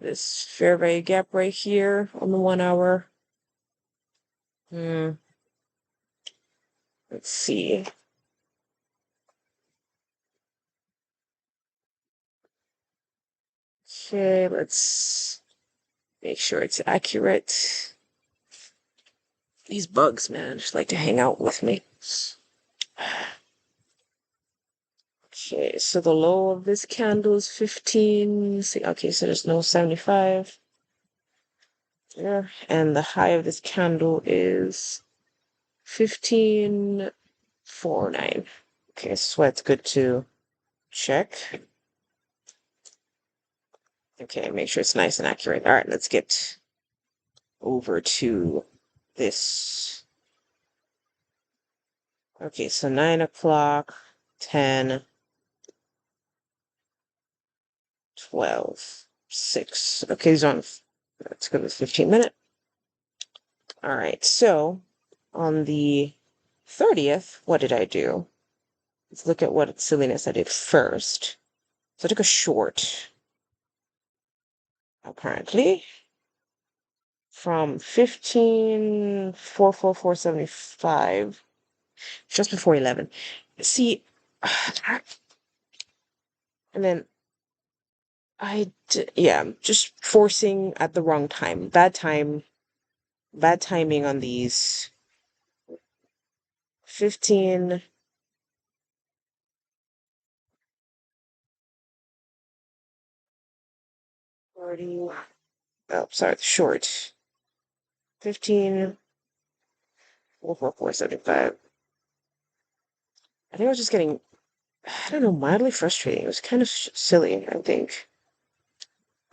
This fair value gap right here on the 1 hour. Let's see. Okay, let's make sure it's accurate. These bugs, man, just like to hang out with me. Okay, so the low of this candle is 15. See, okay, so there's no 75 there. And the high of this candle is 15.49. Okay, so it's good to check. Okay, make sure it's nice and accurate. All right, let's get over to this. Okay, so 9 o'clock, 10, 12, 6. Okay, let's go to the 15-minute. All right, so on the 30th, what did I do? Let's look at what silliness I did first. So I took a short, apparently, from 15,444.75, just before 11. See, and then just forcing at the wrong time. Bad timing on these. 15. Oh, sorry, the short. 15,444.75. I think I was just getting, I don't know, mildly frustrating. It was kind of silly, I think.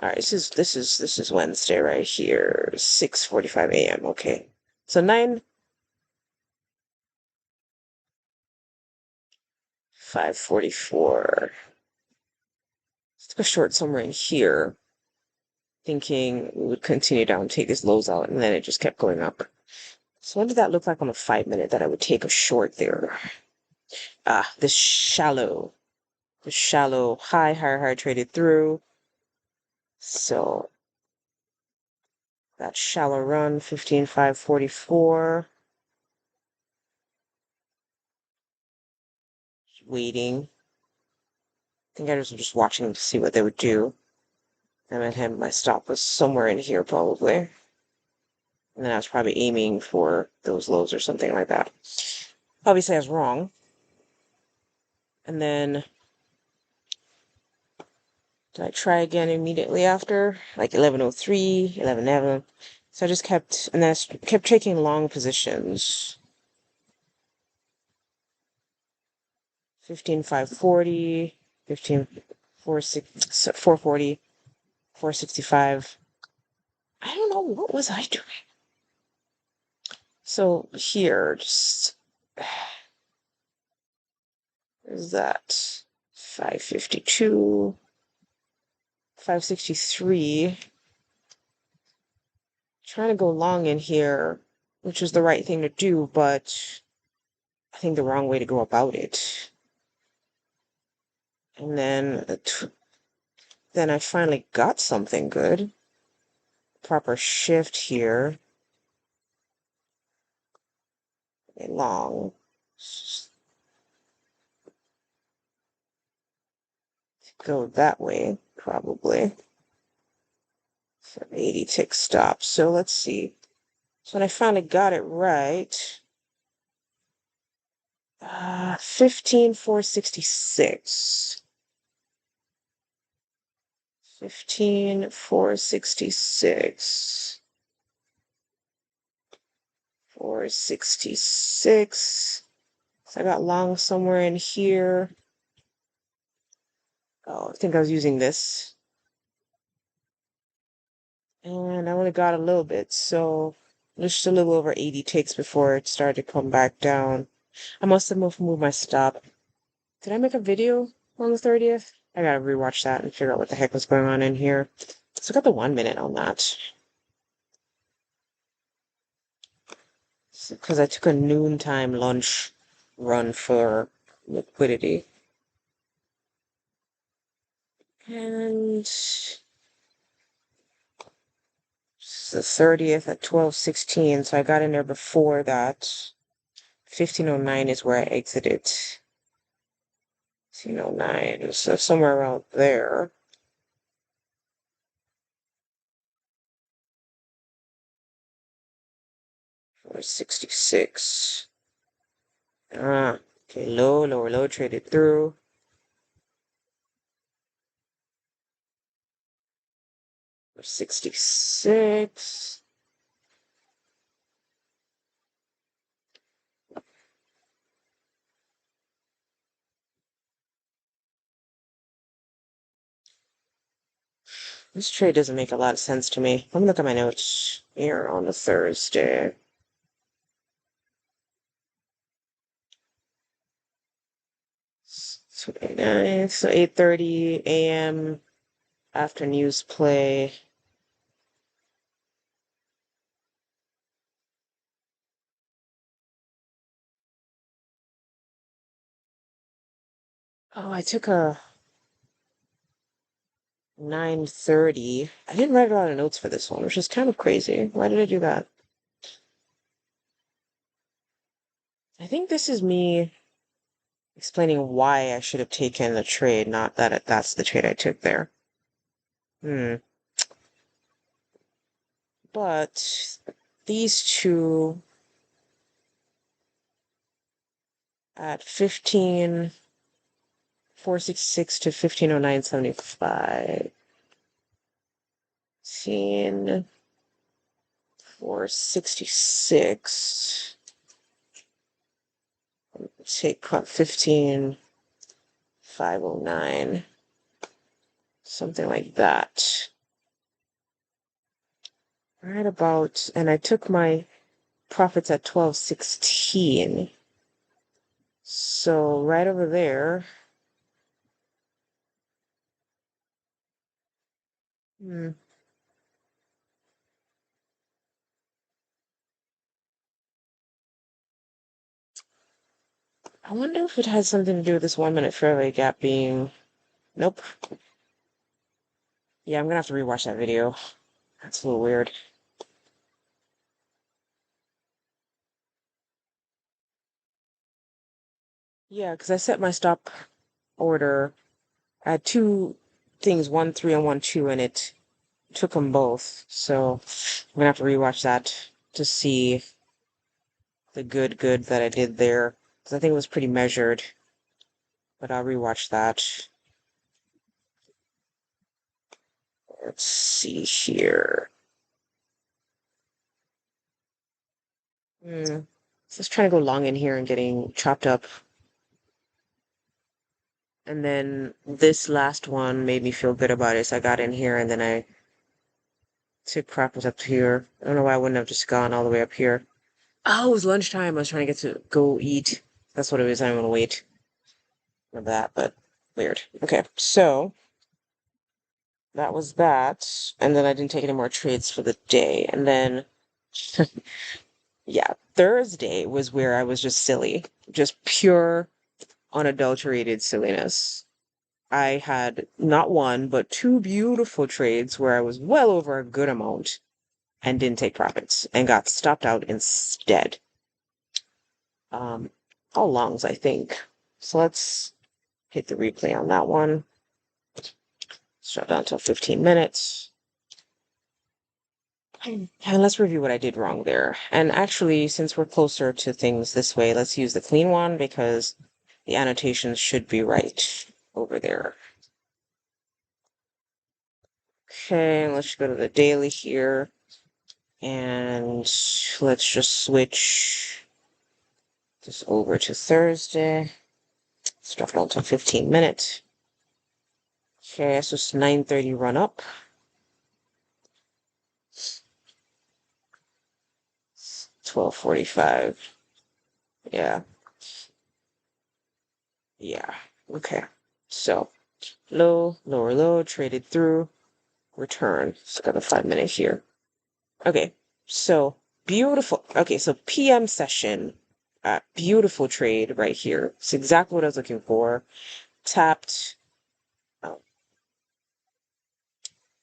All right, this is Wednesday right here, 6:45 a.m. Okay, so 5:44. Let's go short somewhere in here, thinking we would continue down, take these lows out, and then it just kept going up. So what did that look like on the 5-minute that I would take a short there? Ah, the shallow higher traded through. So that shallow run, 15,544. Waiting. I think I was just watching to see what they would do. I met him. My stop was somewhere in here, probably. And then I was probably aiming for those lows or something like that. Obviously, I was wrong. And then did I try again immediately after? Like 11:03, 11:11. So I just kept, and then I kept taking long positions. 15,540, 440, 465. I don't know, what was I doing? So here, just is that 552, 563. Trying to go long in here, which is the right thing to do, but I think the wrong way to go about it. And then I finally got something good. Proper shift here. A long. Go that way, probably. For 80 tick stop. So let's see. So when I finally got it right, 15,466. 15,466. 466. So I got long somewhere in here. Oh, I think I was using this. And I only got a little bit, so just a little over 80 ticks before it started to come back down. I must have moved my stop. Did I make a video on the 30th? I gotta rewatch that and figure out what the heck was going on in here. So I got the 1 minute on that. Because I took a noontime lunch run for liquidity. And it's the 30th at 12:16, so I got in there before that. 15:09 is where I exited. 15:09, so somewhere around there. Or 66. Okay, low traded through. Or 66. This trade doesn't make a lot of sense to me. Let me look at my notes here on a Thursday. So 8:30 a.m. after news play. Oh, I took a 9:30. I didn't write a lot of notes for this one, which is kind of crazy. Why did I do that? I think this is me explaining why I should have taken the trade, not that that's the trade I took there. But these two at 15,466 to 1509.75. 15, 466. Take cut 15, 509. Something like that. Right about, and I took my profits at 1216. So right over there. Hmm. I wonder if it has something to do with this 1 minute fairway gap being. Nope. Yeah, I'm gonna have to rewatch that video. That's a little weird. Yeah, because I set my stop order. I had two things, 1-3 and 1-2, and it took them both. So I'm gonna have to rewatch that to see the good that I did there. Because I think it was pretty measured. But I'll rewatch that. Let's see here. Just trying to go long in here and getting chopped up. And then this last one made me feel good about it. So I got in here and then I took profits up here. I don't know why I wouldn't have just gone all the way up here. Oh, it was lunchtime. I was trying to get to go eat. That's what it was. I didn't want to wait for that, but weird. Okay, so that was that. And then I didn't take any more trades for the day. And then, yeah, Thursday was where I was just silly. Just pure, unadulterated silliness. I had not one, but two beautiful trades where I was well over a good amount and didn't take profits and got stopped out instead. All longs, I think. So let's hit the replay on that one. Shut down till 15 minutes. And let's review what I did wrong there. And actually, since we're closer to things this way, let's use the clean one because the annotations should be right over there. Okay, let's go to the daily here. And let's just switch this over to Thursday. Let's drop it down to 15 minutes. Okay, so it's 9:30 run up. 12:45. Yeah. Yeah. Okay. So low, lower low, traded through, return. It's got a 5 minute here. Okay. So beautiful. Okay, so PM session. Beautiful trade right here. It's exactly what I was looking for. Tapped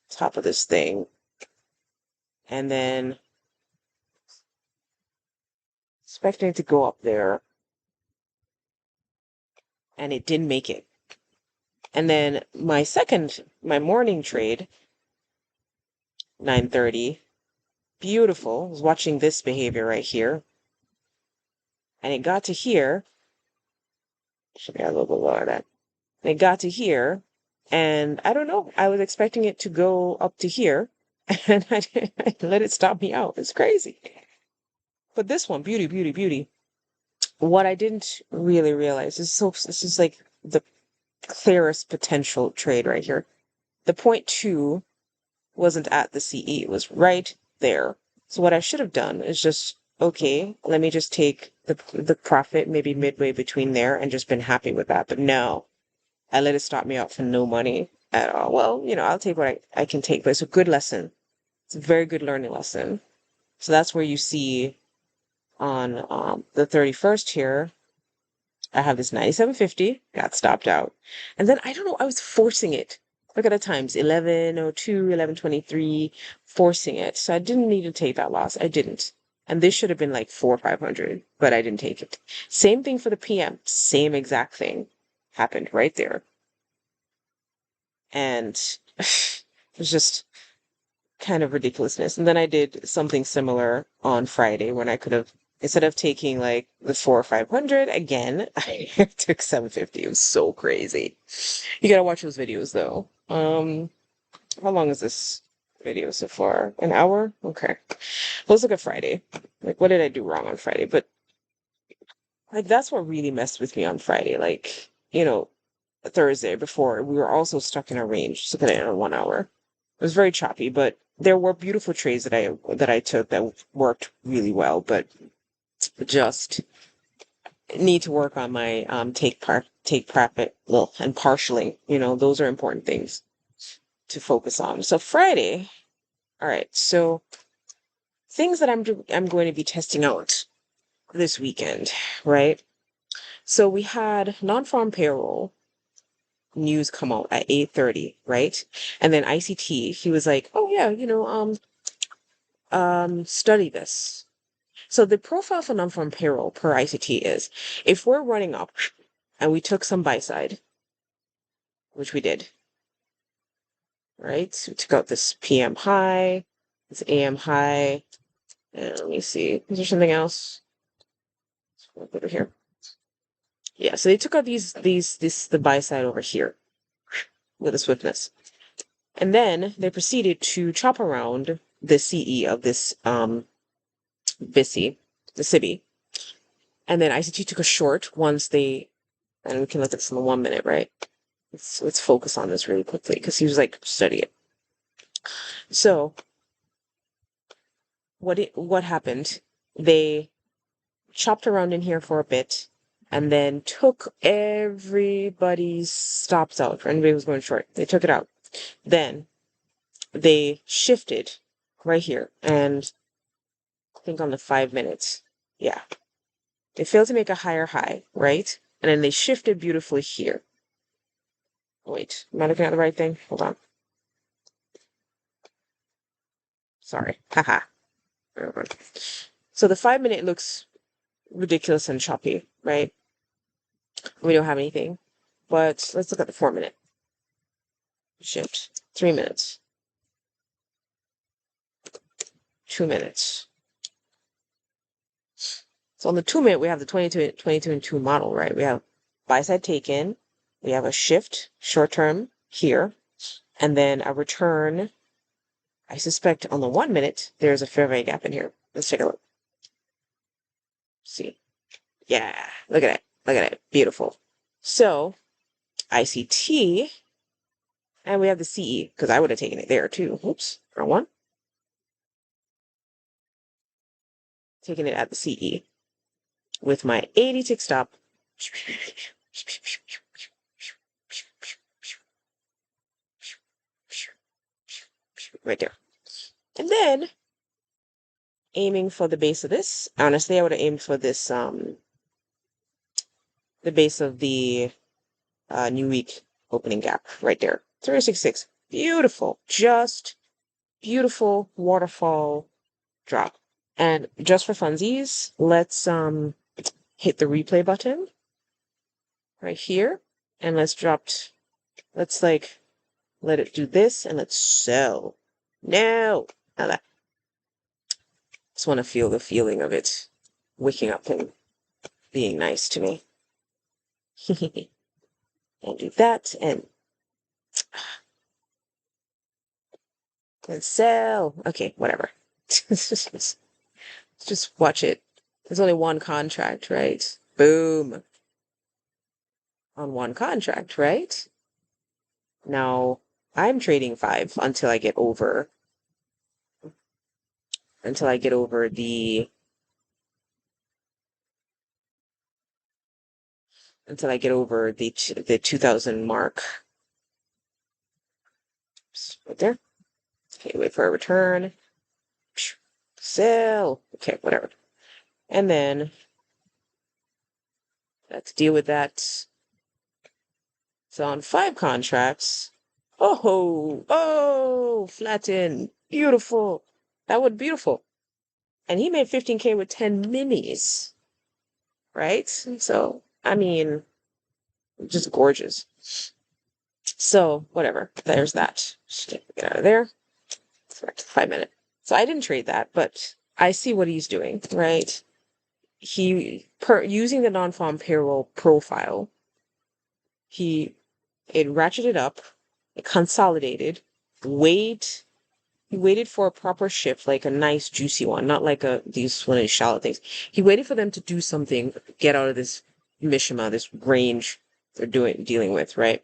top of this thing. And then expecting it to go up there. And it didn't make it. And then my morning trade, 9:30, beautiful. I was watching this behavior right here. And it got to here. Should be a little bit lower that. And it got to here. And I don't know. I was expecting it to go up to here. And I let it stop me out. It's crazy. But this one, beauty, beauty, beauty. What I didn't really realize is this is like the clearest potential trade right here. The 0.2 wasn't at the CE, it was right there. So what I should have done is just, okay, let me just take the profit maybe midway between there and just been happy with that. But no, I let it stop me out for no money at all. Well, I'll take what I can take, but it's a good lesson. It's a very good learning lesson. So that's where you see on the 31st here, I have this 97.50, got stopped out. And then I don't know, I was forcing it. Look at the times, 11:02, 11:23, forcing it. So I didn't need to take that loss. I didn't. And this should have been like 400 or 500, but I didn't take it. Same thing for the PM. Same exact thing happened right there. And it was just kind of ridiculousness. And then I did something similar on Friday when I could have, instead of taking like the 400 or 500 again, I took 750. It was so crazy. You gotta watch those videos though. How long is this? video so far? An hour? Okay. Let's look at Friday. Like, what did I do wrong on Friday? But like, that's what really messed with me on Friday. Like, Thursday before, we were also stuck in a range. Just look at it in 1 hour. It was very choppy, but there were beautiful trades that I took that worked really well, but just need to work on my take profit, well, and partially. Those are important things to focus on. So Friday, all right. So things that I'm going to be testing out this weekend, right? So we had non-farm payroll news come out at 8:30, right? And then ICT, he was like, "Oh yeah, study this." So the profile for non-farm payroll per ICT is if we're running up and we took some buy side, which we did, right? So we took out this PM high, this AM high, and let me see, is there something else? Let's go over here. Yeah, so they took out the buy side over here with a swiftness. And then they proceeded to chop around the CE of this BISI, the SIBI. And then ICT took a short once and we can look at this in the 1 minute, right? Let's focus on this really quickly because he was like, study it. So what happened? They chopped around in here for a bit and then took everybody's stops out for anybody who's going short. They took it out. Then they shifted right here and I think on the 5 minutes. Yeah. They failed to make a higher high, right? And then they shifted beautifully here. Wait, am I looking at the right thing? Hold on. Sorry. Haha. So the 5 minute looks ridiculous and choppy, right? We don't have anything. But let's look at the 4 minute. Shift. 3 minutes. 2 minutes. So on the 2 minute, we have the 22 and 2 model, right? We have buy side taken. We have a shift short term here. And then a return. I suspect on the 1 minute, there's a fair value gap in here. Let's take a look. See. Yeah. Look at it. Look at it. Beautiful. So ICT. And we have the CE, because I would have taken it there too. Oops, wrong one. Taking it at the CE with my 80 tick stop. Right there. And then aiming for the base of this. Honestly, I would have aimed for this, the base of the new week opening gap right there. 366. Beautiful. Just beautiful waterfall drop. And just for funsies, let's hit the replay button right here. And let's let it do this and let's sell. No. Now that. Just want to feel the feeling of it waking up and being nice to me. And do that and sell. Okay, whatever. Just watch it. There's only one contract, right? Boom. On one contract, right? Now I'm trading 5 until I get over the 2000 mark. Right there. Okay, wait for a return. Sell. Okay, whatever. And then let's deal with that. So on 5 contracts, flatten. Beautiful. That was beautiful. And he made 15K with 10 minis. Right? So, I mean, just gorgeous. So, whatever. There's that. Get out of there. Let's go back to the 5 minute. So I didn't trade that, but I see what he's doing, right? Using the non-farm payroll profile, it ratcheted up, it consolidated, weighed He waited for a proper shift, like a nice juicy one, not like these one of these shallow things. He waited for them to do something, get out of this mishima, this range they're dealing with, right?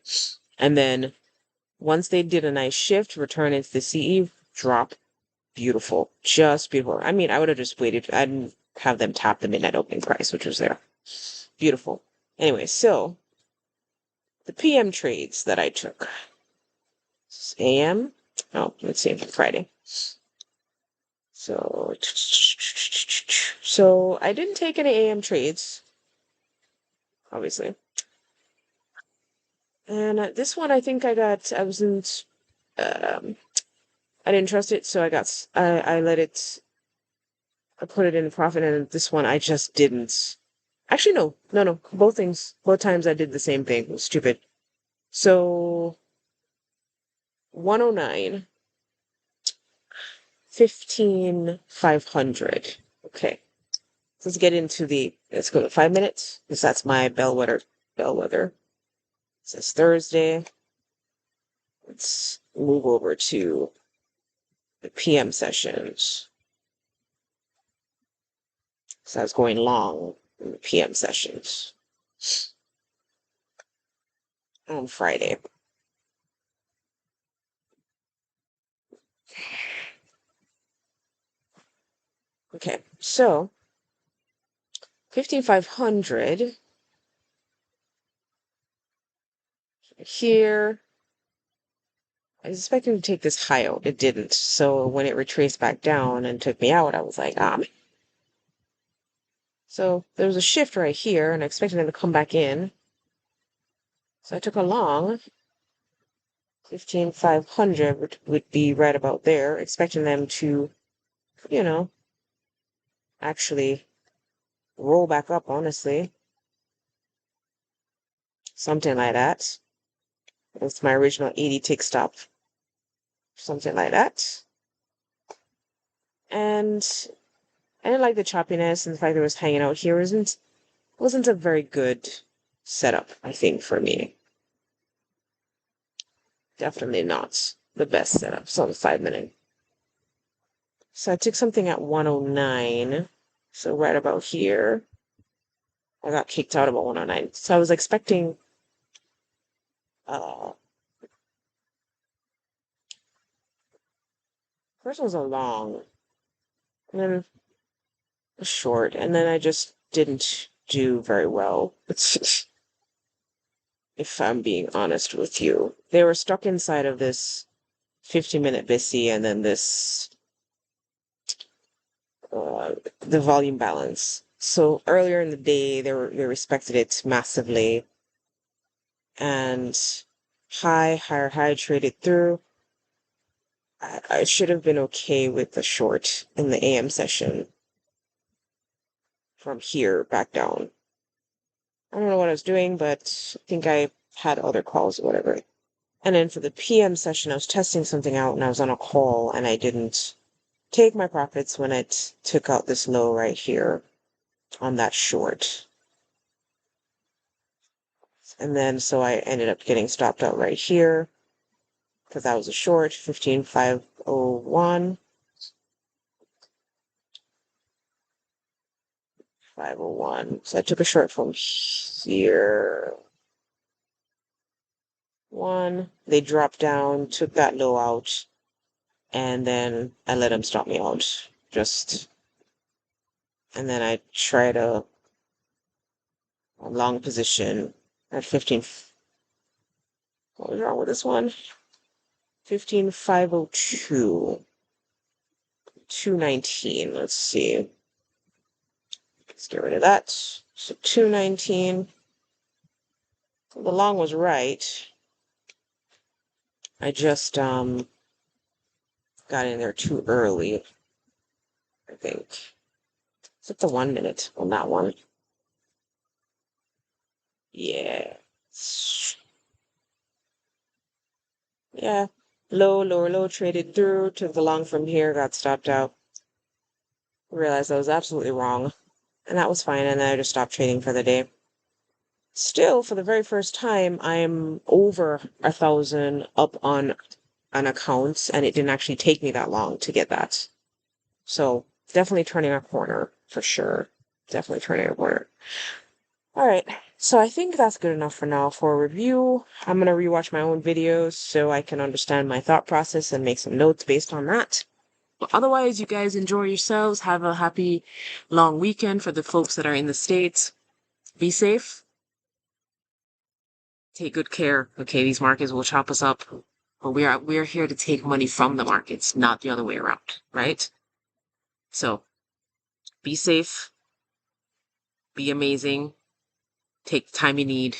And then once they did a nice shift, return into the CE, drop, beautiful, just beautiful. I mean, I would have just waited. I didn't have them tap the midnight opening price, which was there. Beautiful. Anyway, so the PM trades that I took. AM? Oh, let's see, Friday. So I didn't take any AM trades, obviously. And this one, I think I wasn't, I didn't trust it, so I let it, I put it in profit, and this one I just didn't. Actually, no. Both times I did the same thing. It was stupid. So 109, 15,500. Okay. Let's go to 5 minutes, because that's my bellwether. It says Thursday. Let's move over to the PM sessions. So I was going long in the PM sessions on Friday. Okay, so 15,500 here. I was expecting to take this high out. It didn't. So when it retraced back down and took me out, I was like, ah. So there was a shift right here, and I expected them to come back in. So I took a long. 15,500 would be right about there, expecting them to, actually roll back up, honestly. Something like that. That's my original 80 tick stop. Something like that. And I didn't like the choppiness, and the fact that it was hanging out here wasn't a very good setup, I think, for me. Definitely not the best setup. So the 5 minute. So I took something at 109. So right about here. I got kicked out about 109. So I was expecting first was a long, and then a short, and then I just didn't do very well. If I'm being honest with you. They were stuck inside of this 15-minute BISI, and then this the volume balance. So earlier in the day, they respected it massively, and higher high traded through. I should have been okay with the short in the AM session from here back down. I don't know what I was doing, but I think I had other calls or whatever. And then for the PM session, I was testing something out, and I was on a call, and I didn't take my profits when it took out this low right here on that short. And then so I ended up getting stopped out right here because that was a short, 15,501. 501. So I took a short from here. One. They dropped down, took that low out, and then I let them stop me out. And then I tried a long position at 15. What was wrong with this one? 15,502. 219. Let's see. Let's get rid of that. So 219. The long was right. I just got in there too early, I think. Is it the 1 minute on that one? Yeah. Yeah. Low, traded through, took the long from here, got stopped out. Realized I was absolutely wrong. And that was fine, and then I just stopped trading for the day. Still, for the very first time, I'm over 1,000 up on an account, and it didn't actually take me that long to get that. So definitely turning a corner for sure. Definitely turning a corner. All right. So I think that's good enough for now for a review. I'm going to rewatch my own videos so I can understand my thought process and make some notes based on that. But otherwise, you guys enjoy yourselves. Have a happy long weekend for the folks that are in the States. Be safe. Take good care. Okay, these markets will chop us up. But we're here to take money from the markets, not the other way around, right? So be safe, be amazing, take the time you need.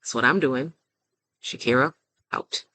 That's what I'm doing. Shakira, out.